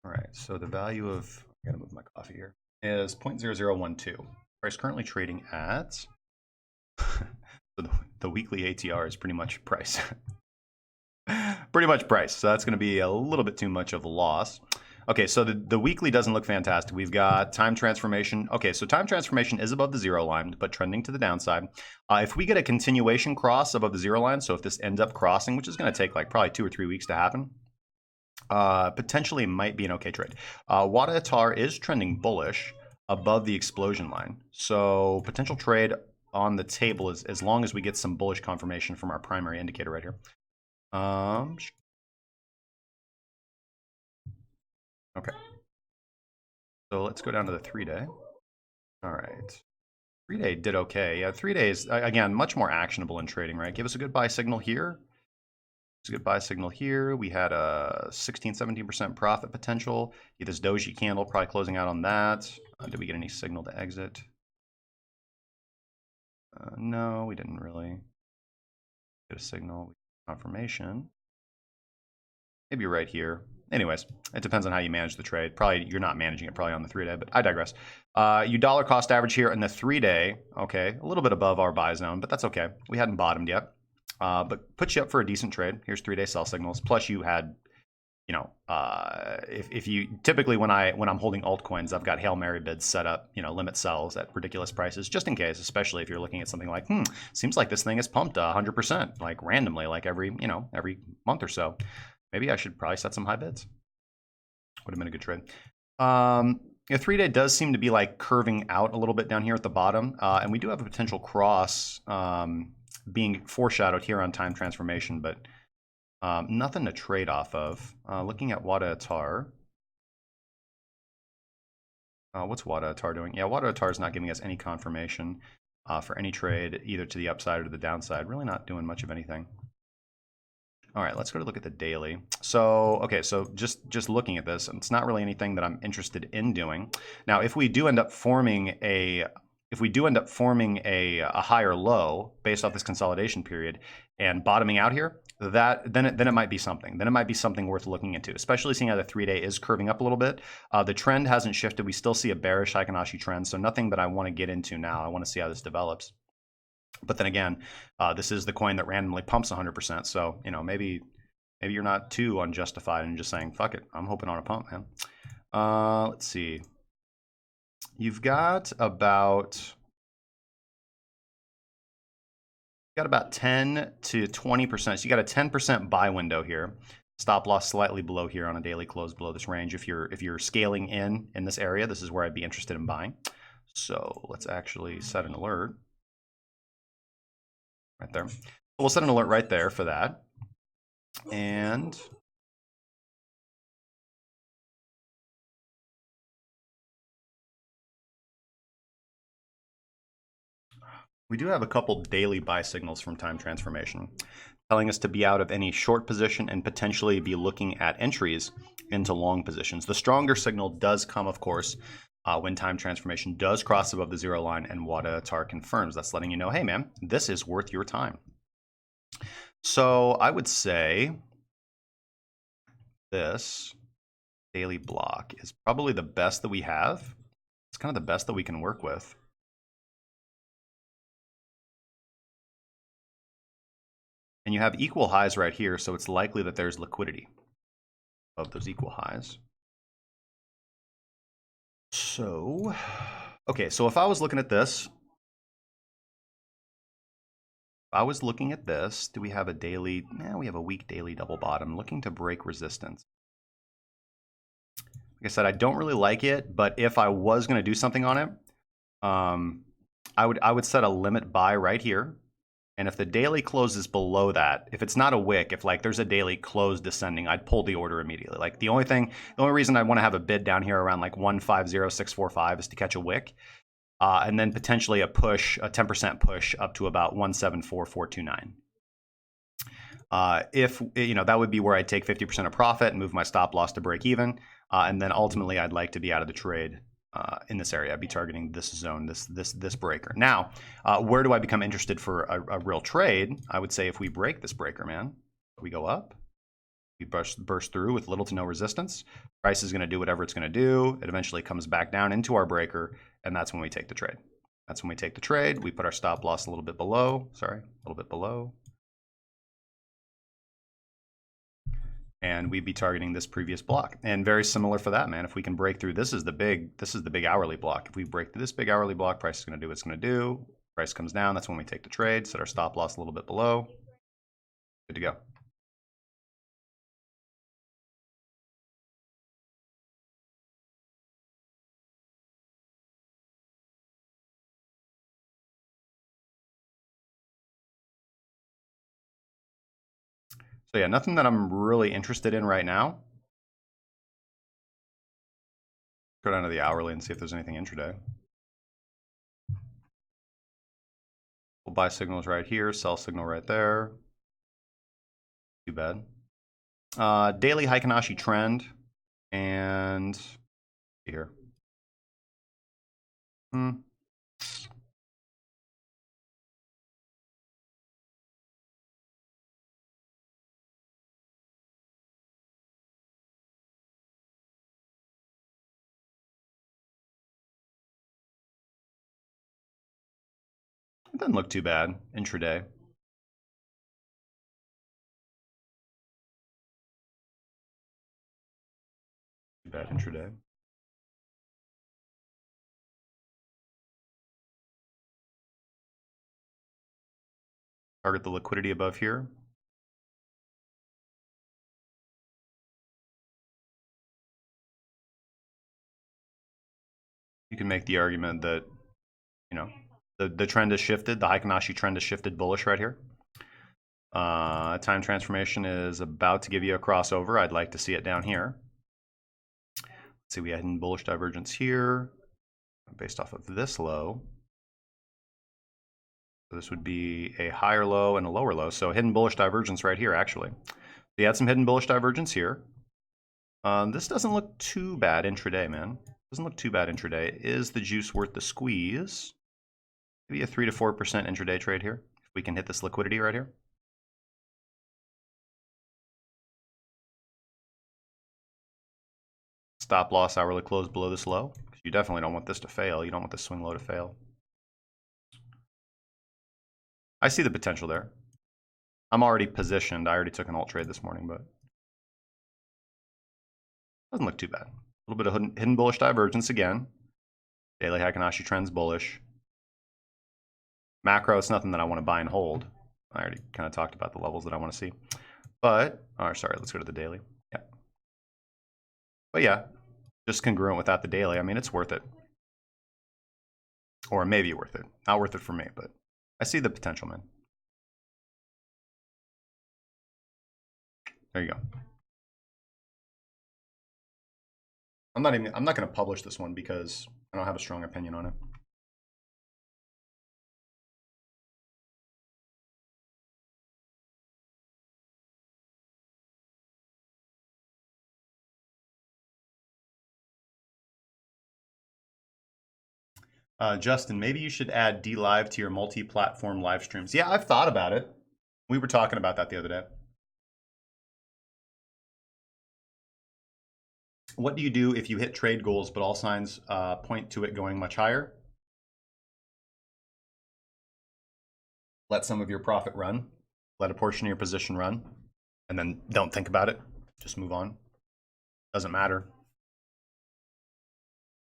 All right, so the value of, I gotta move my coffee here, is 0.0012. Price currently trading at, so the weekly ATR is pretty much price. Pretty much price, so that's gonna be a little bit too much of a loss. Okay, so the weekly doesn't look fantastic. We've got time transformation. Okay, so time transformation is above the zero line, but trending to the downside. If we get a continuation cross above the zero line, so if this ends up crossing, which is gonna take like probably 2 or 3 weeks to happen, potentially might be an okay trade. WADA ATAR is trending bullish above the explosion line. So potential trade on the table is as long as we get some bullish confirmation from our primary indicator right here. Okay. So let's go down to the 3-day. All right. 3-day did okay. Yeah, 3 days, again, much more actionable in trading, right? Give us a good buy signal here. It's a good buy signal here. We had a 16-17% profit potential. Get this doji candle, probably closing out on that. Did we get any signal to exit? No, we didn't really get a signal. Confirmation. Maybe right here. Anyways, it depends on how you manage the trade. Probably you're not managing it probably on the 3-day, but I digress. You dollar cost average here in the 3-day. Okay, a little bit above our buy zone, but that's okay. We hadn't bottomed yet. But put you up for a decent trade. Here's 3-day sell signals. Plus you had, you know, if you typically when I'm holding altcoins, I've got Hail Mary bids set up, you know, limit sells at ridiculous prices just in case, especially if you're looking at something like, seems like this thing is pumped 100%, like randomly, like every month or so. Maybe I should probably set some high bids. Would have been a good trade. The 3-day does seem to be like curving out a little bit down here at the bottom, and we do have a potential cross being foreshadowed here on time transformation, but nothing to trade off of. Looking at WADA ATAR. What's WADA ATAR doing? Yeah, WADA ATAR is not giving us any confirmation for any trade, either to the upside or to the downside. Really not doing much of anything. All right, let's go to look at the daily. So, okay, so just looking at this, it's not really anything that I'm interested in doing. Now, if we do end up forming a higher low based off this consolidation period and bottoming out here, then it might be something. Then it might be something worth looking into, especially seeing how the 3-day is curving up a little bit. The trend hasn't shifted. We still see a bearish Heikin-Ashi trend, so nothing that I want to get into now. I want to see how this develops. But then again, this is the coin that randomly pumps 100%. So, you know, maybe you're not too unjustified and just saying, fuck it, I'm hoping on a pump, man. Let's see. You've got about 10 to 20%. So you got a 10% buy window here. Stop loss slightly below here on a daily close below this range. If you're scaling in this area, this is where I'd be interested in buying. So let's actually set an alert right there. We'll set an alert right there for that. And we do have a couple daily buy signals from time transformation telling us to be out of any short position and potentially be looking at entries into long positions. The stronger signal does come, of course, when time transformation does cross above the 0 line and Wadatar confirms. That's letting you know, hey man, this is worth your time. So I would say this daily block is probably the best that we have. It's kind of the best that we can work with. And you have equal highs right here, so it's likely that there's liquidity of those equal highs. So, okay, so if I was looking at this, do we have a daily? We have a weak daily double bottom looking to break resistance. Like I said, I don't really like it, but if I was going to do something on it, I would set a limit buy right here. And if the daily closes below that, if it's not a wick, if like there's a daily close descending, I'd pull the order immediately. Like the only reason I want to have a bid down here around like 150,645 is to catch a wick. And then potentially a push, a 10% push up to about 174,429. If, you know, that would be where I'd take 50% of profit and move my stop loss to break even. And then ultimately I'd like to be out of the trade in this area. I'd be targeting this zone, this breaker. Now, where do I become interested for a real trade? I would say if we break this breaker, man, we go up, we burst through with little to no resistance. Price is going to do whatever it's going to do. It eventually comes back down into our breaker, and that's when we take the trade. That's when we take the trade. We put our stop loss a little bit below. Sorry, a little bit below. And we'd be targeting this previous block. And very similar for that, man. If we can break through, this is the big hourly block. If we break through this big hourly block, price is going to do what it's going to do. Price comes down, that's when we take the trade, set our stop loss a little bit below. Good to go. So yeah, nothing that I'm really interested in right now. Go down to the hourly and see if there's anything intraday. We'll buy signals right here, sell signal right there. Too bad. Daily Heikin-Ashi trend and here. It doesn't look too bad intraday. Too bad intraday. Target the liquidity above here. You can make the argument that, you know, the trend has shifted. The Heikin-Ashi trend has shifted bullish right here. Time transformation is about to give you a crossover. I'd like to see it down here. Let's see, we had hidden bullish divergence here based off of this low. So this would be a higher low and a lower low. So hidden bullish divergence right here, actually. So you had some hidden bullish divergence here. This doesn't look too bad intraday, man. Doesn't look too bad intraday. Is the juice worth the squeeze? Maybe a 3 to 4% intraday trade here, if we can hit this liquidity right here. Stop loss hourly close below this low. You definitely don't want this to fail. You don't want this swing low to fail. I see the potential there. I'm already positioned. I already took an alt trade this morning, but doesn't look too bad. A little bit of hidden bullish divergence again. Daily Heikin-Ashi trend's bullish. Macro, it's nothing that I want to buy and hold. I already kind of talked about the levels that I want to see. But, sorry, let's go to the daily. Yeah. But yeah, just congruent without the daily. I mean, it's worth it. Or maybe worth it. Not worth it for me, but I see the potential, man. There you go. I'm not going to publish this one because I don't have a strong opinion on it. Justin, maybe you should add DLive to your multi-platform live streams. Yeah, I've thought about it. We were talking about that the other day. What do you do if you hit trade goals, but all signs point to it going much higher? Let some of your profit run. Let a portion of your position run. And then don't think about it. Just move on. Doesn't matter.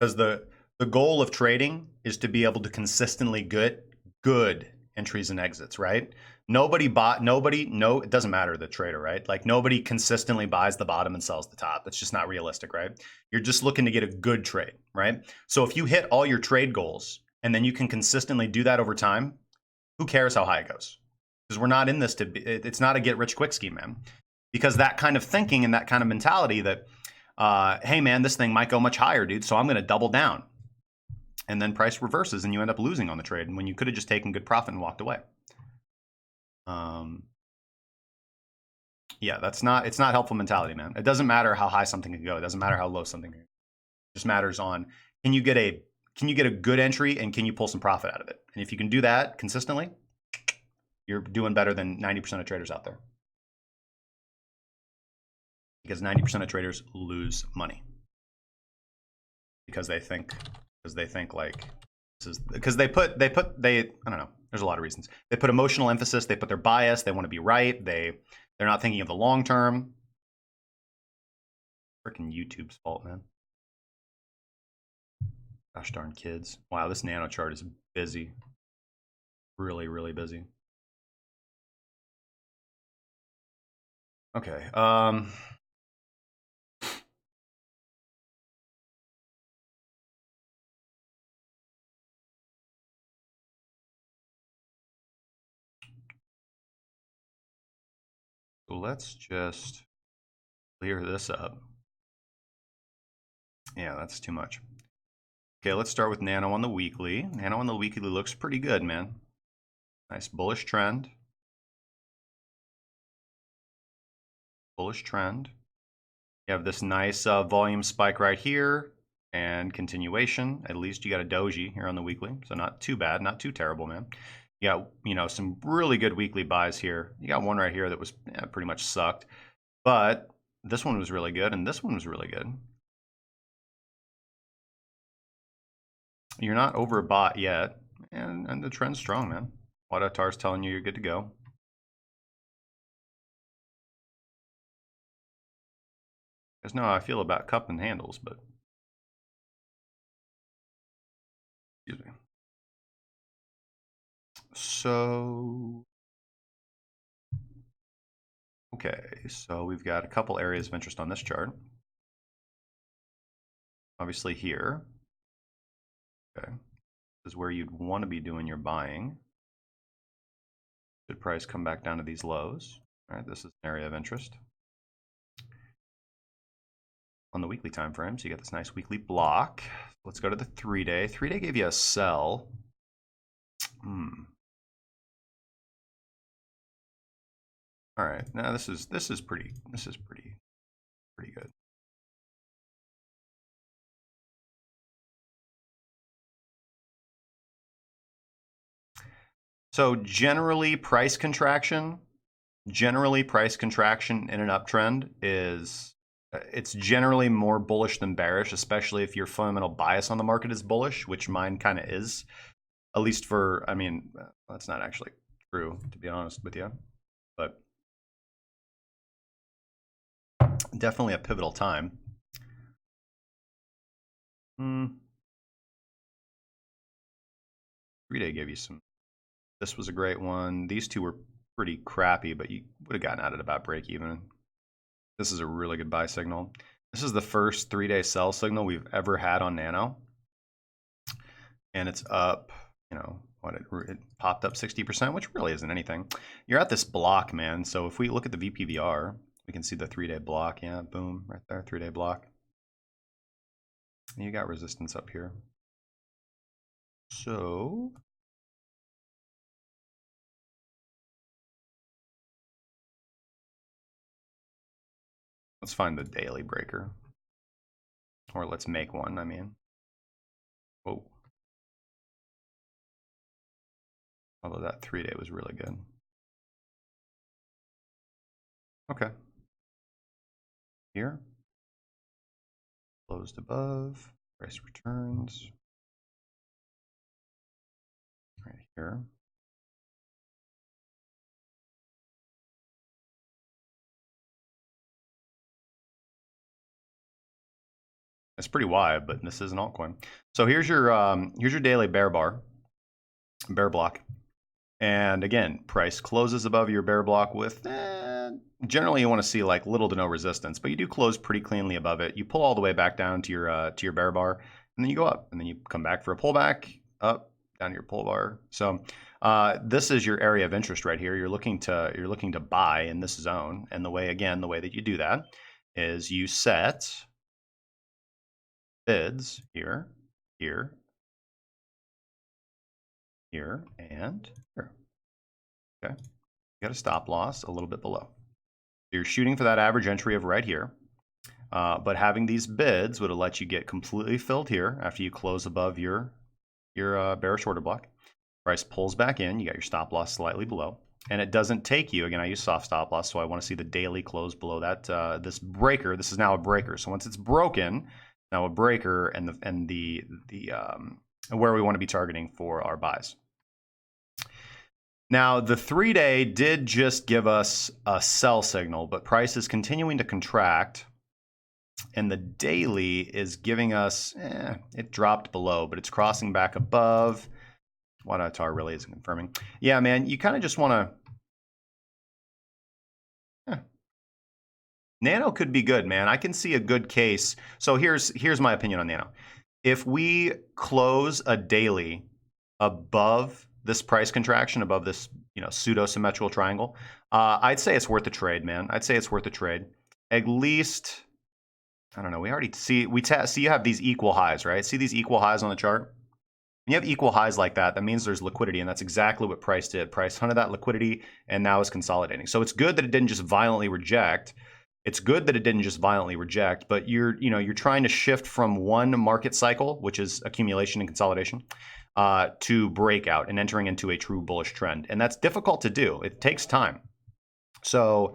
Because the goal of trading is to be able to consistently get good entries and exits, right? It doesn't matter the trader, right? Like nobody consistently buys the bottom and sells the top. That's just not realistic, right? You're just looking to get a good trade, right? So if you hit all your trade goals and then you can consistently do that over time, who cares how high it goes? Because we're not in this it's not a get rich quick scheme, man. Because that kind of thinking and that kind of mentality that, hey man, this thing might go much higher, dude, so I'm going to double down. And then price reverses and you end up losing on the trade when you could have just taken good profit and walked away. Yeah, it's not helpful mentality, man. It doesn't matter how high something can go. It doesn't matter how low something can go. It just matters on, can you get a good entry and can you pull some profit out of it? And if you can do that consistently, you're doing better than 90% of traders out there. Because 90% of traders lose money. Because they think like this is because they I don't know. There's a lot of reasons. They put emotional emphasis. They put their bias. They want to be right. They're not thinking of the long term. Freaking YouTube's fault, man. Gosh darn kids. Wow, this nano chart is busy. Really, really busy. Okay. So let's just clear this up. Yeah, that's too much. Okay, let's start with Nano on the weekly. Nano on the weekly looks pretty good, man. Nice bullish trend. Bullish trend. You have this nice volume spike right here and continuation. At least you got a doji here on the weekly, so not too bad, not too terrible, man. You got, you know, some really good weekly buys here. You got one right here that was pretty much sucked, but this one was really good and this one was really good. You're not overbought yet, and the trend's strong, man. Wadatar's telling you you're good to go. There's no how I feel about cup and handles, but excuse me. So, okay, so we've got a couple areas of interest on this chart. Obviously here, okay, this is where you'd want to be doing your buying. Should price come back down to these lows? All right, this is an area of interest. On the weekly time frame, so you got this nice weekly block. Let's go to the 3-day. 3-day gave you a sell. All right, now this is pretty good. So generally price contraction in an uptrend is it's generally more bullish than bearish, especially if your fundamental bias on the market is bullish, which mine kind of is. At least for, I mean, that's not actually true, to be honest with you, but definitely a pivotal time. 3-day gave you some. This was a great one. These two were pretty crappy, but you would have gotten out at about break even. This is a really good buy signal. This is the first 3-day sell signal we've ever had on Nano. And it's up, you know, what it popped up 60%, which really isn't anything. You're at this block, man. So if we look at the VPVR, we can see the 3-day block. Yeah, boom, right there, 3-day block. And you got resistance up here. So let's find the daily breaker. Or let's make one, I mean. Whoa. Although that 3-day was really good. Okay. Here. Closed above. Price returns. Right here. It's pretty wide, but this is an altcoin. So here's your daily bear block. And again, price closes above your bear block with, generally you want to see like little to no resistance, but you do close pretty cleanly above it. You pull all the way back down to your bear bar, and then you go up, and then you come back for a pullback, up, down to your pull bar. So this is your area of interest right here. You're looking to buy in this zone, and the way that you do that is you set bids here, here, here, and here. Okay, you got a stop loss a little bit below. You're shooting for that average entry of right here, but having these bids would have let you get completely filled here after you close above your bearish order block. Price pulls back in, you got your stop loss slightly below, and it doesn't take you. Again, I use soft stop loss, so I want to see the daily close below that. This breaker, this is now a breaker. So once it's broken, now a breaker and the where we want to be targeting for our buys. Now, the 3-day did just give us a sell signal, but price is continuing to contract. And the daily is giving us, it dropped below, but it's crossing back above. Wadatar really isn't confirming. Yeah, man, you kind of just want to... Nano could be good, man. I can see a good case. So here's my opinion on Nano. If we close a daily above this price contraction, above this pseudo-symmetrical triangle, I'd say it's worth a trade, man. I'd say it's worth a trade. At least, I don't know. We already see you have these equal highs, right? See these equal highs on the chart? When you have equal highs like that, that means there's liquidity, and that's exactly what price did. Price hunted that liquidity, and now is consolidating. So it's good that it didn't just violently reject. It's good that it didn't just violently reject, but you're trying to shift from one market cycle, which is accumulation and consolidation, to breakout and entering into a true bullish trend. And that's difficult to do. It takes time. So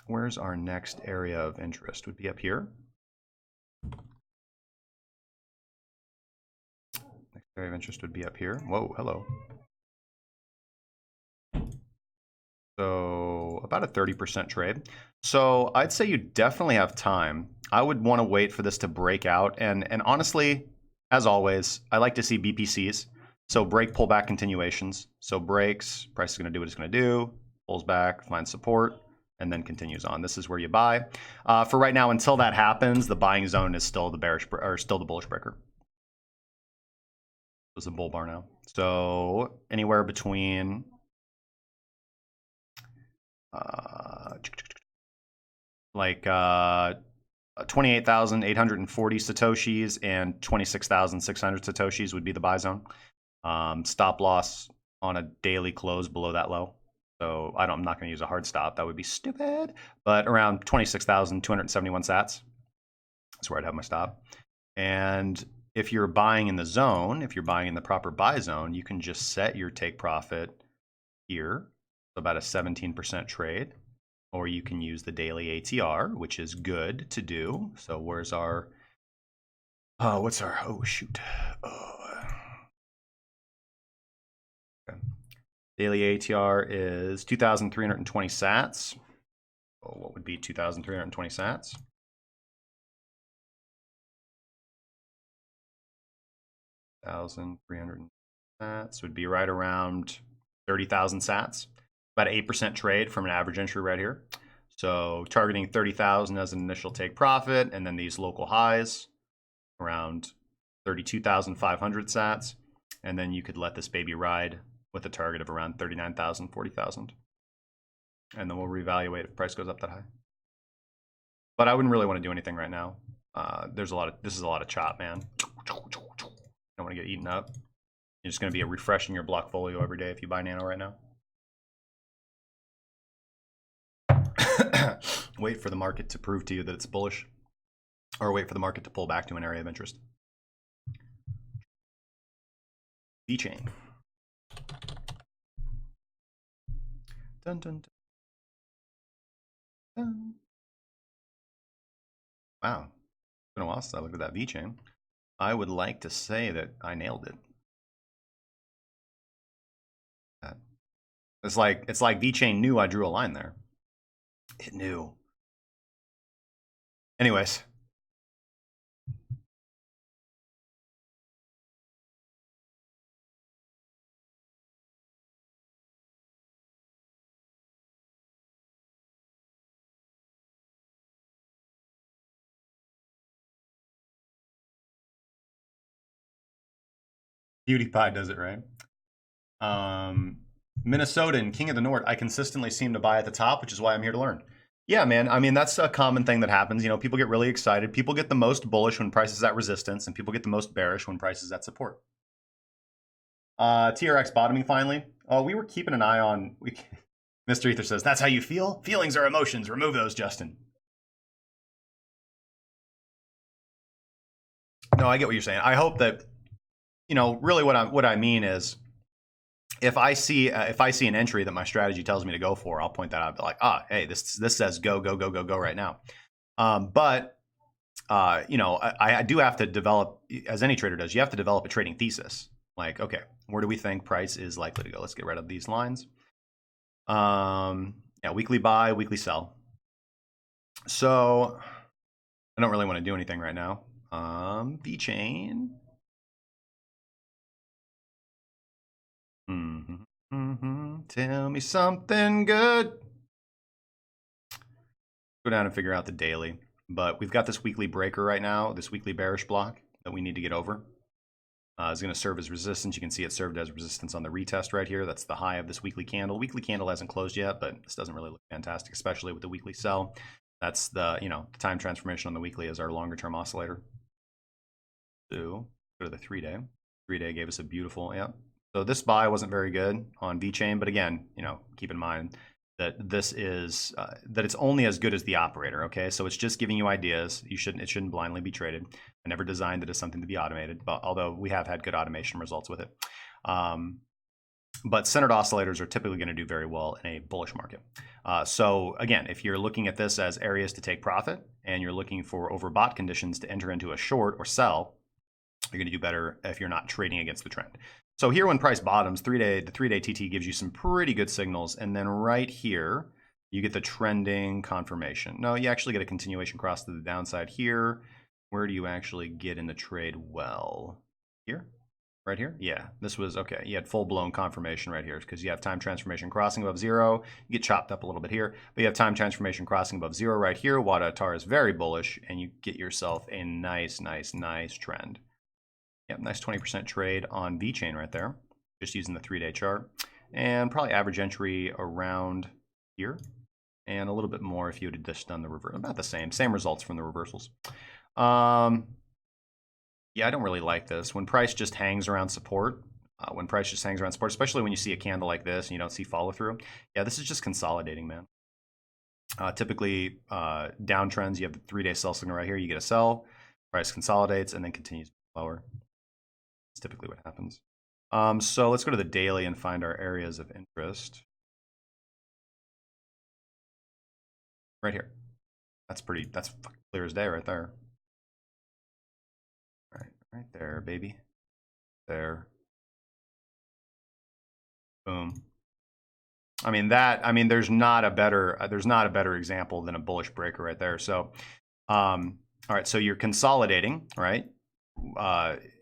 where's our next area of interest? Would be up here. Next area of interest would be up here. Whoa, hello. So about a 30% trade. So I'd say you definitely have time. I would want to wait for this to break out. And honestly, as always, I like to see BPCs. So break, pullback, continuations. So breaks, price is going to do what it's going to do, pulls back, finds support, and then continues on. This is where you buy. For right now, until that happens, the buying zone is still the bearish or still the bullish breaker. It's a bull bar now. So anywhere between 28,840 satoshis and 26,600 satoshis would be the buy zone. Stop loss on a daily close below that low. So I'm not going to use a hard stop. That would be stupid. But around 26,271 sats. That's where I'd have my stop. And if you're buying in the zone, if you're buying in the proper buy zone, you can just set your take profit here. So about a 17% trade. or you can use the daily ATR, which is good to do. So where's our, what's our, oh shoot. Okay. Daily ATR is 2,320 sats. Oh, what would be 2,320 sats? 1,300 sats would be right around 30,000 sats. About an 8% trade from an average entry right here. So targeting 30,000 as an initial take profit, and then these local highs around 32,500 sats. And then you could let this baby ride with a target of around 39,000, 40,000. And then we'll reevaluate if price goes up that high. But I wouldn't really want to do anything right now. This is a lot of chop, man. Don't want to get eaten up. You're just going to be refreshing your block folio every day if you buy Nano right now. Wait for the market to prove to you that it's bullish, or wait for the market to pull back to an area of interest. VeChain. Dun, dun, dun. Wow, it's been a while since I looked at that VeChain. I would like to say that I nailed it. It's like VeChain knew I drew a line there. It knew. Anyways. Beauty Pie does it right. Minnesotan, King of the North, I consistently seem to buy at the top, which is why I'm here to learn. Yeah, man. I mean, that's a common thing that happens. You know, people get really excited. People get the most bullish when price is at resistance, and people get the most bearish when price is at support. TRX bottoming finally. Oh, we were keeping an eye on... Mr. Ether says, that's how you feel? Feelings are emotions. Remove those, Justin. No, I get what you're saying. I hope that, you know, really what I mean is, if I see an entry that my strategy tells me to go for, I'll point that out. Be like, hey, this says go right now. But you know, I do have to develop, as any trader does, you have to develop a trading thesis. Like, okay, where do we think price is likely to go? Let's get rid of these lines. Yeah, weekly buy, weekly sell. So I don't really want to do anything right now. VeChain. Tell me something good. Go down and figure out the daily. But we've got this weekly breaker right now, this weekly bearish block that we need to get over. It's going to serve as resistance. You can see it served as resistance on the retest right here. That's the high of this weekly candle. Weekly candle hasn't closed yet, but this doesn't really look fantastic, especially with the weekly sell. That's the, you know, the time transformation on the weekly is our longer term oscillator. So go to the 3-day. 3-day gave us a beautiful, yeah. So this buy wasn't very good on VeChain, but again, you know, keep in mind that this is that it's only as good as the operator. Okay, so it's just giving you ideas. It shouldn't blindly be traded. I never designed it as something to be automated, but although we have had good automation results with it. But centered oscillators are typically going to do very well in a bullish market. So again, if you're looking at this as areas to take profit and you're looking for overbought conditions to enter into a short or sell, you're going to do better if you're not trading against the trend. So here when price bottoms, the 3-day TT gives you some pretty good signals. And then right here, you get the trending confirmation. No, you actually get a continuation cross to the downside here. Where do you actually get in the trade? Well, here, right here. Yeah, this was okay. You had full-blown confirmation right here because you have time transformation crossing above 0. You get chopped up a little bit here, but you have time transformation crossing above 0 right here. Wada Atar is very bullish, and you get yourself a nice trend. Yep, nice 20% trade on VeChain right there, just using the 3-day chart. And probably average entry around here. And a little bit more if you had just done the reverse. About the same results from the reversals. Yeah, I don't really like this. When price just hangs around support, especially when you see a candle like this and you don't see follow through. Yeah, this is just consolidating, man. Typically, downtrends, you have the 3-day sell signal right here. You get a sell, price consolidates, and then continues lower. That's typically what happens. So let's go to the daily and find our areas of interest. right here. That's clear as day right there. Right there, baby. There. Boom. I mean there's not a better example than a bullish breaker right there. So all right, so you're consolidating, right?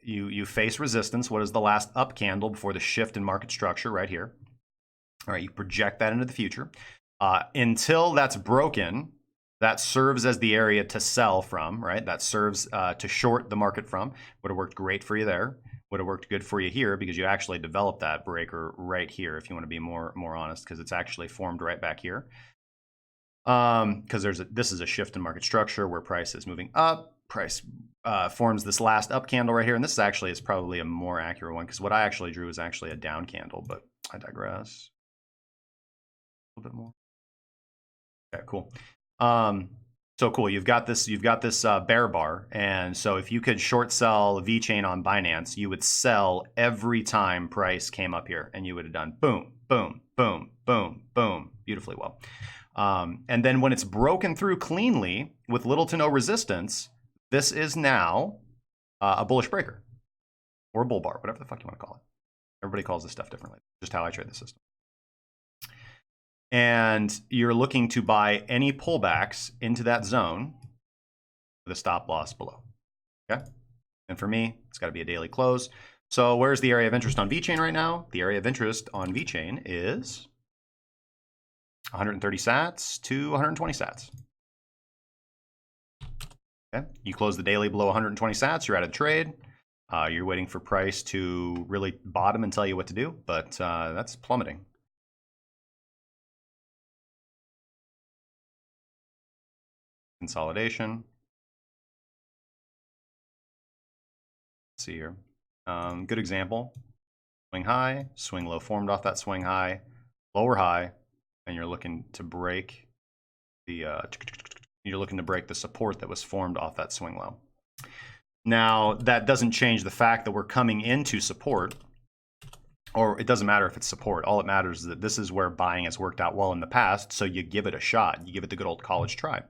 You face resistance. What is the last up candle before the shift in market structure right here? All right, you project that into the future. Until that's broken, that serves as the area to sell from, right? That serves to short the market from. Would have worked great for you there. Would have worked good for you here because you actually developed that breaker right here, if you want to be more honest, because it's actually formed right back here. Because this is a shift in market structure where price is moving up. Price forms this last up candle right here, and this actually is probably a more accurate one because what I actually drew is actually a down candle, but I digress. A little bit more. Okay, cool. So cool. You've got this bear bar, and so if you could short sell VeChain on Binance, you would sell every time price came up here, and you would have done boom, boom, boom, boom, boom, beautifully well. And then when it's broken through cleanly with little to no resistance, this is now a bullish breaker or a bull bar, whatever the fuck you want to call it. Everybody calls this stuff differently. Just how I trade the system. And you're looking to buy any pullbacks into that zone with a stop loss below. Okay. And for me, it's got to be a daily close. So where's the area of interest on VeChain right now? The area of interest on VeChain is 130 sats to 120 sats. Okay. You close the daily below 120 sats, you're out of the trade. You're waiting for price to really bottom and tell you what to do, but that's plummeting. Consolidation. Let's see here. Good example. Swing high, swing low formed off that swing high, lower high, and you're looking to break the support that was formed off that swing low. Now, that doesn't change the fact that we're coming into support, or it doesn't matter if it's support. All it matters is that this is where buying has worked out well in the past, so you give it a shot. You give it the good old college try.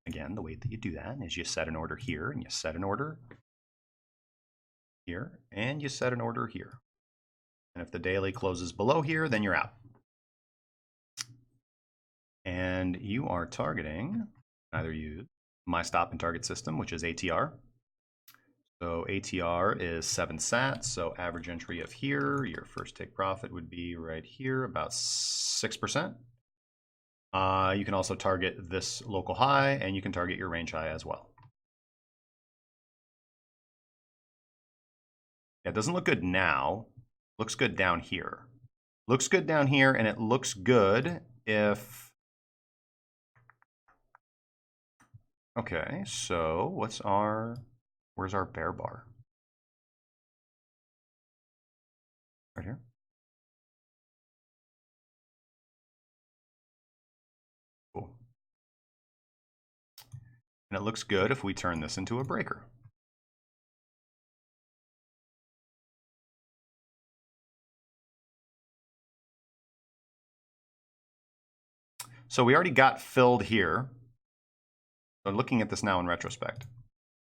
Again, the way that you do that is you set an order here, and you set an order here, and you set an order here. And if the daily closes below here, then you're out. And you are targeting, either use my stop and target system, which is ATR. So ATR is 7 sats, so average entry of here, your first take profit would be right here, about 6%. You can also target this local high, and you can target your range high as well. It doesn't look good now. Looks good down here. Looks good down here, and it looks good if... Okay, so where's our bear bar? Right here. Cool. And it looks good if we turn this into a breaker. So we already got filled here. So looking at this now in retrospect,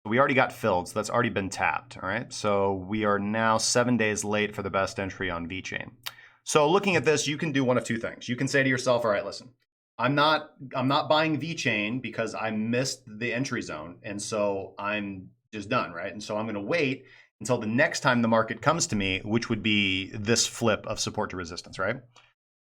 we already got filled, so that's already been tapped, all right? So we are now 7 days late for the best entry on VeChain. So looking at this, you can do one of two things. You can say to yourself, all right, listen, I'm not buying VeChain because I missed the entry zone, and so I'm just done, right? And so I'm gonna wait until the next time the market comes to me, which would be this flip of support to resistance, right?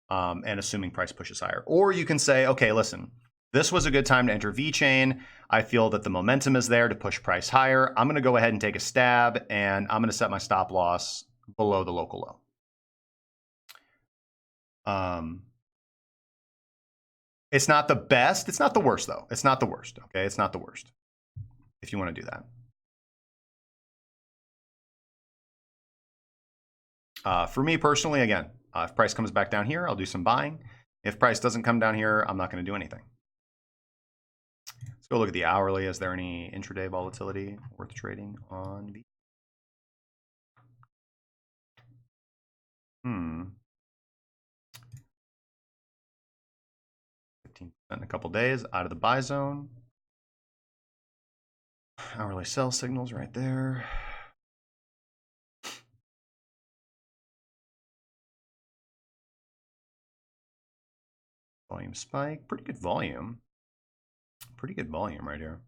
And assuming price pushes higher. Or you can say, okay, listen, this was a good time to enter VeChain. I feel that the momentum is there to push price higher. I'm going to go ahead and take a stab, and I'm going to set my stop loss below the local low. It's not the best. It's not the worst, though. It's not the worst, okay? It's not the worst if you want to do that. For me personally, again, if price comes back down here, I'll do some buying. If price doesn't come down here, I'm not going to do anything. Let's go look at the hourly. Is there any intraday volatility worth trading on V? In a couple days, out of the buy zone. Hourly sell signals right there. Volume spike, pretty good volume. Pretty good volume right here.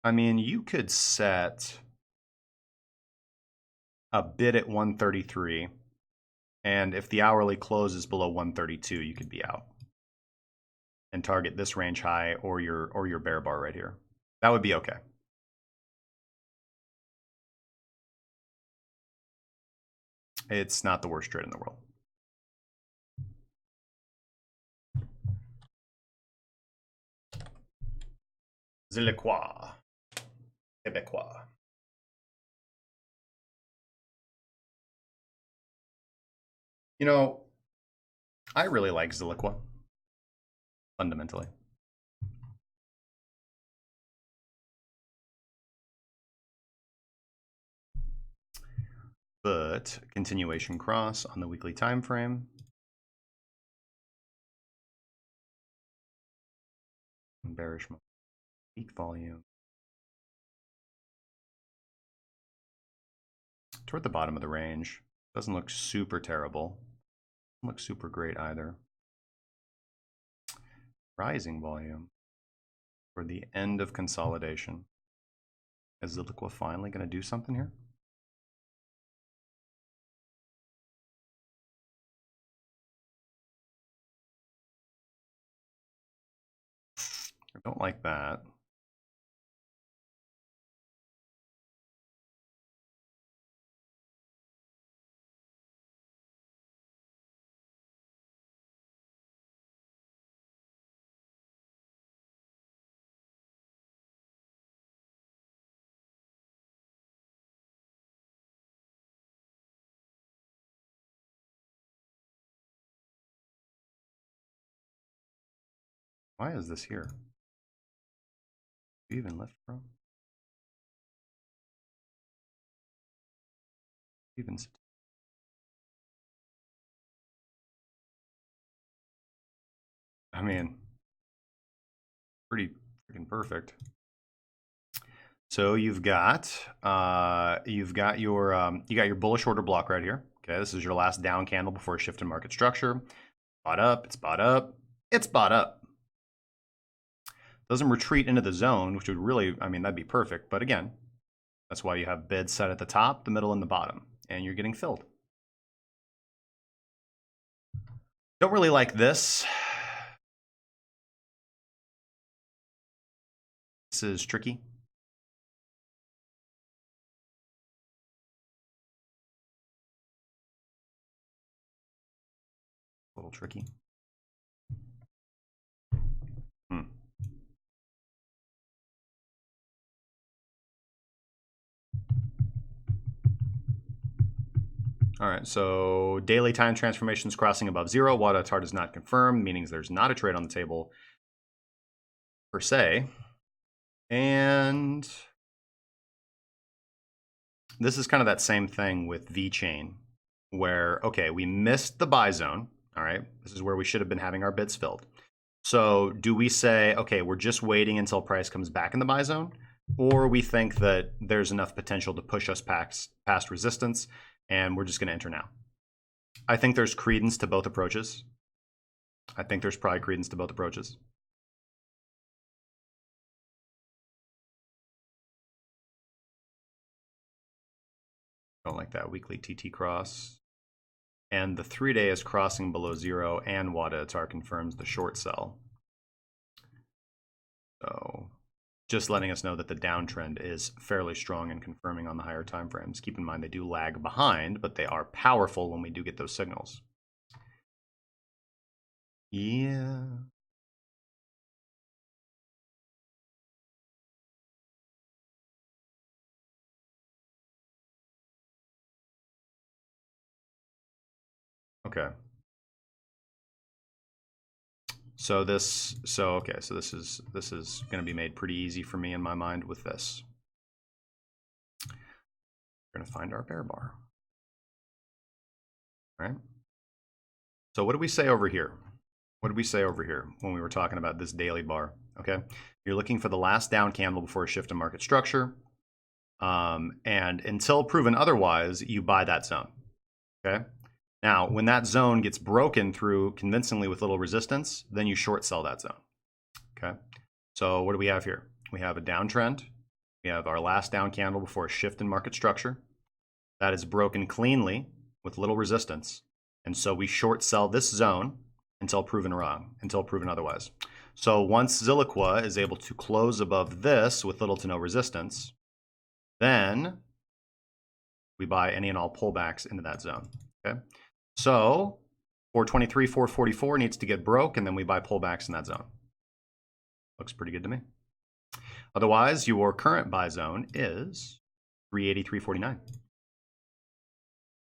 I mean, you could set a bid at 133, and if the hourly closes below 132, you could be out and target this range high or your bear bar right here. That would be okay. It's not the worst trade in the world. Ziliquois. Québécois. You know, I really like Ziliquois, fundamentally. But continuation cross on the weekly time frame. Bearish peak volume. Toward the bottom of the range. Doesn't look super terrible. Doesn't look super great either. Rising volume. For the end of consolidation. Is Ziliquois finally going to do something here? I don't like that. Why is this here? Do you even lift from? Even I mean, pretty freaking perfect. So you've got your bullish order block right here. Okay, this is your last down candle before a shift in market structure. Bought up, it's bought up, it's bought up. Doesn't retreat into the zone, which would really, I mean, that'd be perfect. But again, that's why you have bids set at the top, the middle, and the bottom, and you're getting filled. Don't really like this. This is tricky. A little tricky. All right, so daily time transformations crossing above 0. Wada chart is not confirmed, meaning there's not a trade on the table per se. And this is kind of that same thing with VeChain, where, okay, we missed the buy zone. All right, this is where we should have been having our bids filled. So do we say, okay, we're just waiting until price comes back in the buy zone? Or we think that there's enough potential to push us past resistance and we're just going to enter now? I think there's credence to both approaches. I think there's probably credence to both approaches. Don't like that weekly TT cross. And the 3-day is crossing below 0, and Wada Atar confirms the short sell. So just letting us know that the downtrend is fairly strong and confirming on the higher time frames. Keep in mind they do lag behind, but they are powerful when we do get those signals. Yeah. Okay. So this is going to be made pretty easy for me in my mind with this. We're going to find our bear bar. right? So what do we say over here? What did we say over here when we were talking about this daily bar? Okay, you're looking for the last down candle before a shift in market structure. And until proven otherwise, you buy that zone. Okay. Now, when that zone gets broken through convincingly with little resistance, then you short sell that zone. Okay. So what do we have here? We have a downtrend. We have our last down candle before a shift in market structure. That is broken cleanly with little resistance. And so we short sell this zone until proven wrong, until proven otherwise. So once Zilliqua is able to close above this with little to no resistance, then we buy any and all pullbacks into that zone. Okay. So 423, 444 needs to get broke, and then we buy pullbacks in that zone. Looks pretty good to me. Otherwise, your current buy zone is 380, 349.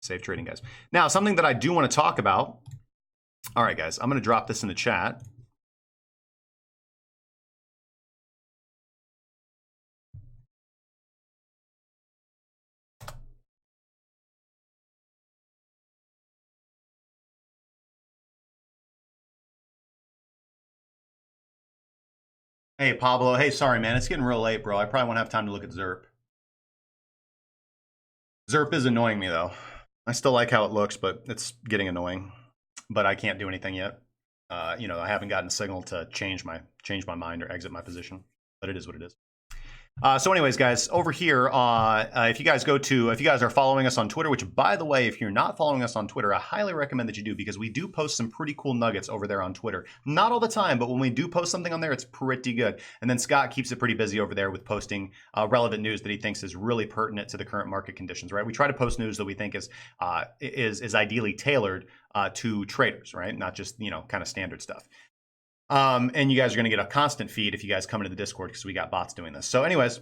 Safe trading, guys. Now, something that I do want to talk about. All right, guys, I'm going to drop this in the chat. Hey, Pablo. Hey, sorry, man. It's getting real late, bro. I probably won't have time to look at ZERP. ZERP is annoying me, though. I still like how it looks, but it's getting annoying. But I can't do anything yet. You know, I haven't gotten a signal to change my mind or exit my position. But it is what it is. So anyways, guys, over here, if you guys are following us on Twitter, which, by the way, if you're not following us on Twitter, I highly recommend that you do, because we do post some pretty cool nuggets over there on Twitter. Not all the time, but when we do post something on there, it's pretty good. And then Scott keeps it pretty busy over there with posting relevant news that he thinks is really pertinent to the current market conditions, right? We try to post news that we think is ideally tailored to traders, right? Not just, you know, kind of standard stuff. And you guys are going to get a constant feed if you guys come into the Discord, because we got bots doing this. So anyways,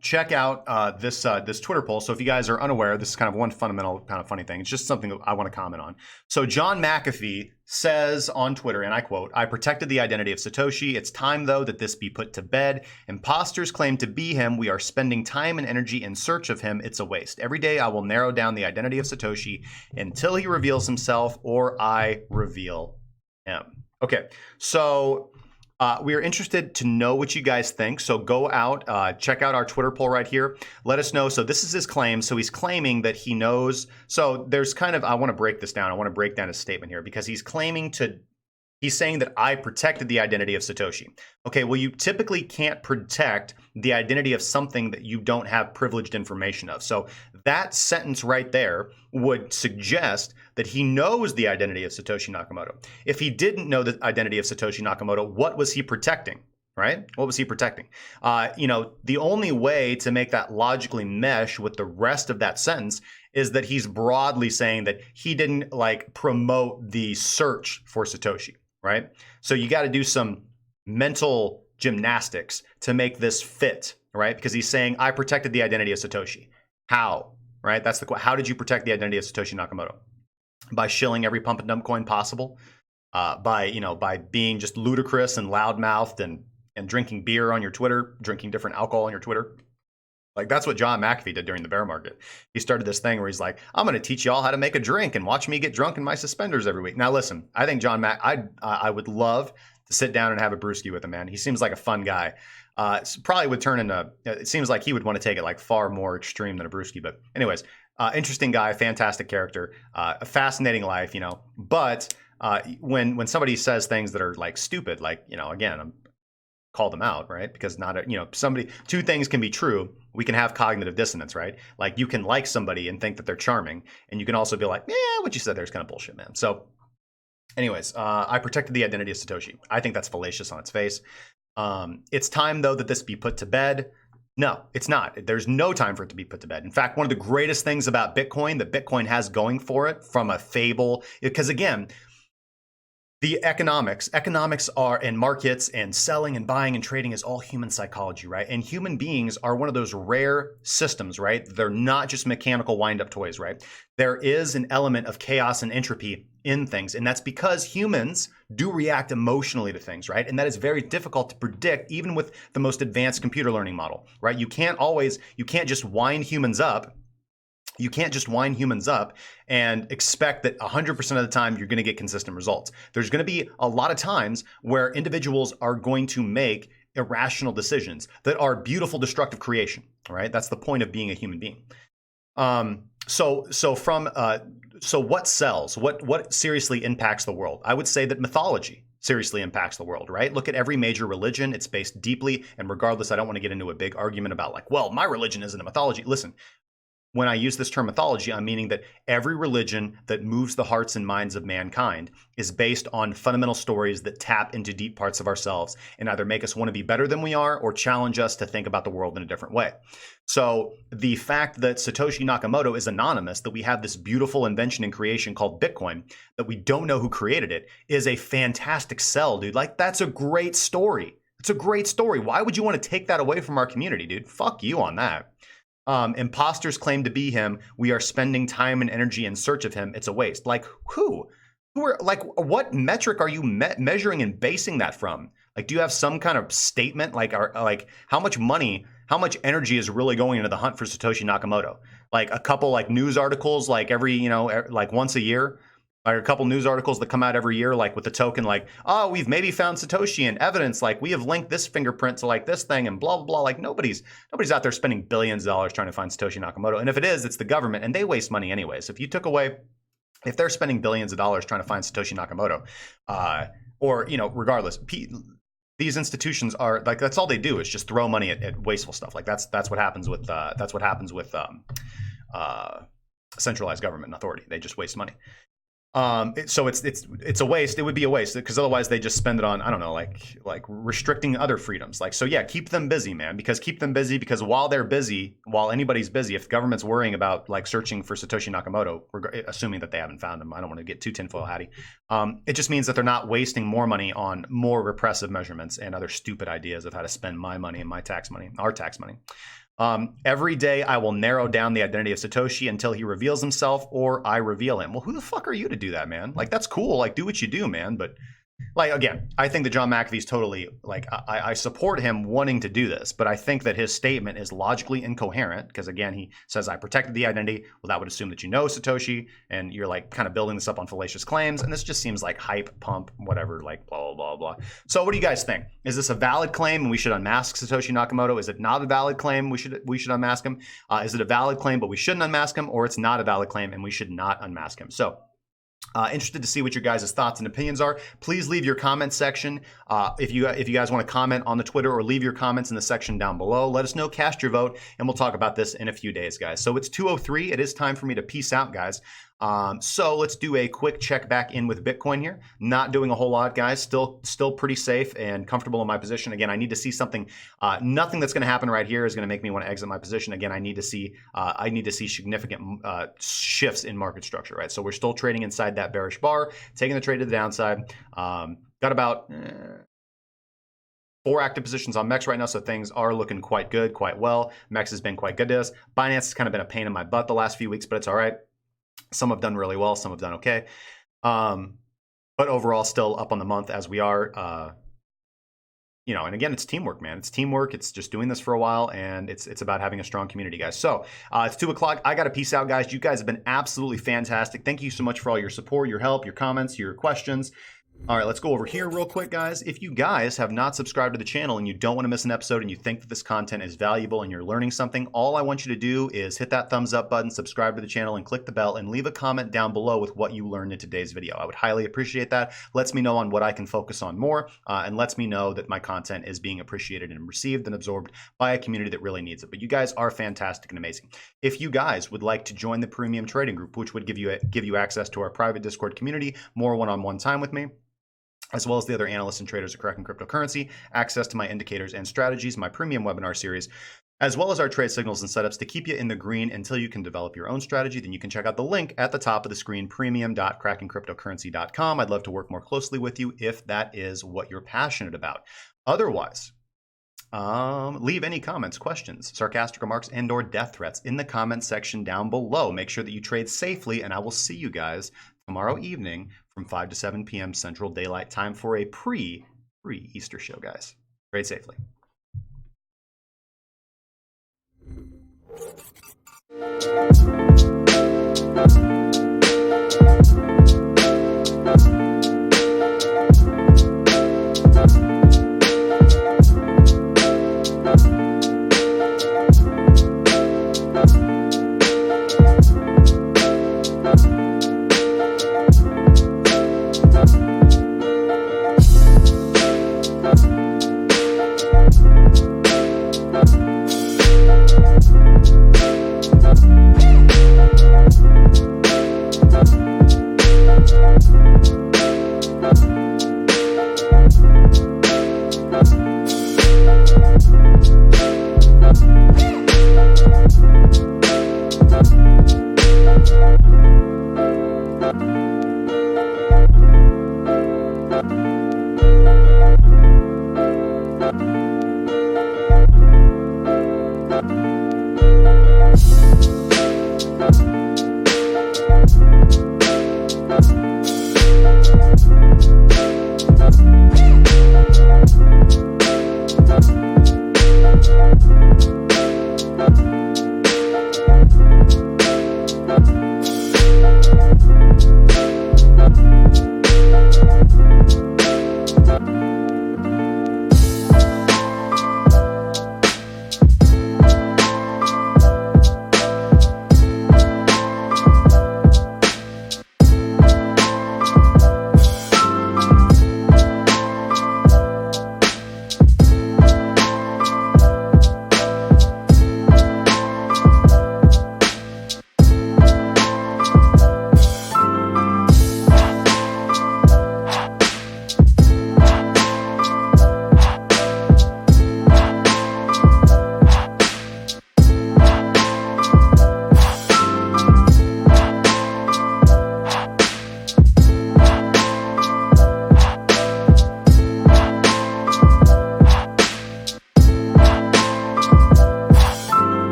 check out this Twitter poll. So if you guys are unaware, this is kind of one fundamental kind of funny thing. It's just something that I want to comment on. So John McAfee says on Twitter, and I quote, "I protected the identity of Satoshi. It's time, though, that this be put to bed. Imposters claim to be him. We are spending time and energy in search of him. It's a waste. Every day I will narrow down the identity of Satoshi until he reveals himself or I reveal him." Okay, so we are interested to know what you guys think. So go out, check out our Twitter poll right here. Let us know. So this is his claim. So he's claiming that he knows. So there's kind of, I want to break this down. I want to break down his statement here, because he's saying that I protected the identity of Satoshi. Okay, well, you typically can't protect the identity of something that you don't have privileged information of. So that sentence right there would suggest that he knows the identity of Satoshi Nakamoto. If he didn't know the identity of Satoshi Nakamoto, what was he protecting, right? What was he protecting? You know, the only way to make that logically mesh with the rest of that sentence is that he's broadly saying that he didn't like promote the search for Satoshi, right? So you got to do some mental gymnastics to make this fit, right? Because he's saying, I protected the identity of Satoshi. How, right? That's the question. How did you protect the identity of Satoshi Nakamoto? By shilling every pump and dump coin possible, by being just ludicrous and loudmouthed and drinking beer on your Twitter, drinking different alcohol on your Twitter. Like, that's what John McAfee did during the bear market. He started this thing where he's like, I'm going to teach y'all how to make a drink and watch me get drunk in my suspenders every week. Now, listen, I think I would love to sit down and have a brewski with him, man. He seems like a fun guy. Probably would turn into, it seems like he would want to take it like far more extreme than a brewski. But anyways, interesting guy, fantastic character, a fascinating life, you know. But when somebody says things that are like stupid, like, you know, again, I'm call them out, right? Because two things can be true. We can have cognitive dissonance, right? Like, you can like somebody and think that they're charming, and you can also be like, yeah, what you said there's kind of bullshit, man. So anyways, I protected the identity of Satoshi. I think that's fallacious on its face. It's time, though, that this be put to bed. No, it's not. There's no time for it to be put to bed. In fact, one of the greatest things about Bitcoin that Bitcoin has going for it from a fable, because again, the economics are, and markets and selling and buying and trading is all human psychology, right? And human beings are one of those rare systems, right? They're not just mechanical wind-up toys, right? There is an element of chaos and entropy in things. And that's because humans do react emotionally to things, right? And that is very difficult to predict, even with the most advanced computer learning model, right? You can't just wind humans up You can't just wind humans up and expect that 100% of the time you're going to get consistent results. There's going to be a lot of times where individuals are going to make irrational decisions that are beautiful, destructive creation. All right, that's the point of being a human being. So what sells? What seriously impacts the world? I would say that mythology seriously impacts the world, right? Look at every major religion. It's based deeply, and regardless, I don't want to get into a big argument about like, well, my religion isn't a mythology. Listen, when I use this term mythology, I'm meaning that every religion that moves the hearts and minds of mankind is based on fundamental stories that tap into deep parts of ourselves and either make us want to be better than we are or challenge us to think about the world in a different way. So the fact that Satoshi Nakamoto is anonymous, that we have this beautiful invention and creation called Bitcoin, that we don't know who created it, is a fantastic sell, dude. Like, that's a great story. It's a great story. Why would you want to take that away from our community, dude? Fuck you on that. Imposters claim to be him. We are spending time and energy in search of him. It's a waste. Like, who? Who are, like, what metric are you measuring and basing that from? Like, do you have some kind of statement? Like, how much money, how much energy is really going into the hunt for Satoshi Nakamoto? Like a couple like news articles, like every, like once a year? Like a couple news articles that come out every year, like with the token, like, oh, we've maybe found Satoshi and evidence, like we have linked this fingerprint to like this thing and blah, blah, blah. Like nobody's out there spending billions of dollars trying to find Satoshi Nakamoto. And if it is, it's the government and they waste money anyway. So if they're spending billions of dollars trying to find Satoshi Nakamoto, or, regardless, these institutions are like, that's all they do is just throw money at wasteful stuff. Like that's what happens with centralized government and authority. They just waste money. So it's a waste. It would be a waste because otherwise they just spend it on, I don't know, like restricting other freedoms. Like, so yeah, keep them busy, man, because while they're busy, while anybody's busy, if the government's worrying about like searching for Satoshi Nakamoto, assuming that they haven't found him, I don't want to get too tinfoil hatty. It just means that they're not wasting more money on more repressive measurements and other stupid ideas of how to spend my money and my tax money, our tax money. Every day I will narrow down the identity of Satoshi until he reveals himself or I reveal him. Well, who the fuck are you to do that, man? Like, that's cool. Like, do what you do, man. But like, again, I think that John McAfee's totally like, I support him wanting to do this, but I think that his statement is logically incoherent because again, he says, I protected the identity. Well, that would assume that you know Satoshi and you're like kind of building this up on fallacious claims. And this just seems like hype, pump, whatever, like blah, blah, blah, blah. So what do you guys think? Is this a valid claim and we should unmask Satoshi Nakamoto? Is it not a valid claim? We should unmask him. Is it a valid claim, but we shouldn't unmask him, or it's not a valid claim and we should not unmask him? So interested to see what your guys' thoughts and opinions are. Please leave your comment section. If you guys want to comment on the Twitter or leave your comments in the section down below, let us know, cast your vote, and we'll talk about this in a few days, guys. So it's 2:03. It is time for me to peace out, guys. So let's do a quick check back in with Bitcoin here. Not doing a whole lot, guys. Still pretty safe and comfortable in my position. Again, I need to see something. Nothing that's going to happen right here is going to make me want to exit my position. Again, I need to see significant shifts in market structure, right? So we're still trading inside that bearish bar, taking the trade to the downside. Got about 4 active positions on MEX right now, so things are looking quite good, quite well. MEX has been quite good to us. Binance has kind of been a pain in my butt the last few weeks, but it's all right. Some have done really well, some have done okay. But overall, still up on the month as we are. And again, it's teamwork, man. It's teamwork. It's just doing this for a while, and it's about having a strong community, guys. So it's 2 o'clock. I got to peace out, guys. You guys have been absolutely fantastic. Thank you so much for all your support, your help, your comments, your questions. All right, let's go over here real quick, guys. If you guys have not subscribed to the channel and you don't want to miss an episode and you think that this content is valuable and you're learning something, all I want you to do is hit that thumbs up button, subscribe to the channel, and click the bell, and leave a comment down below with what you learned in today's video. I would highly appreciate that. Lets me know on what I can focus on more, and lets me know that my content is being appreciated and received and absorbed by a community that really needs it. But you guys are fantastic and amazing. If you guys would like to join the premium trading group, which would give you access to our private Discord community, more one-on-one time with me, as well as the other analysts and traders at Cracking Cryptocurrency, access to my indicators and strategies, my premium webinar series, as well as our trade signals and setups to keep you in the green until you can develop your own strategy, then you can check out the link at the top of the screen, premium.crackingcryptocurrency.com. I'd love to work more closely with you if that is what you're passionate about. Otherwise, leave any comments, questions, sarcastic remarks, and/or death threats in the comments section down below. Make sure that you trade safely, and I will see you guys tomorrow evening from 5 to 7 p.m. Central Daylight Time for a pre-Easter show, guys. Trade safely.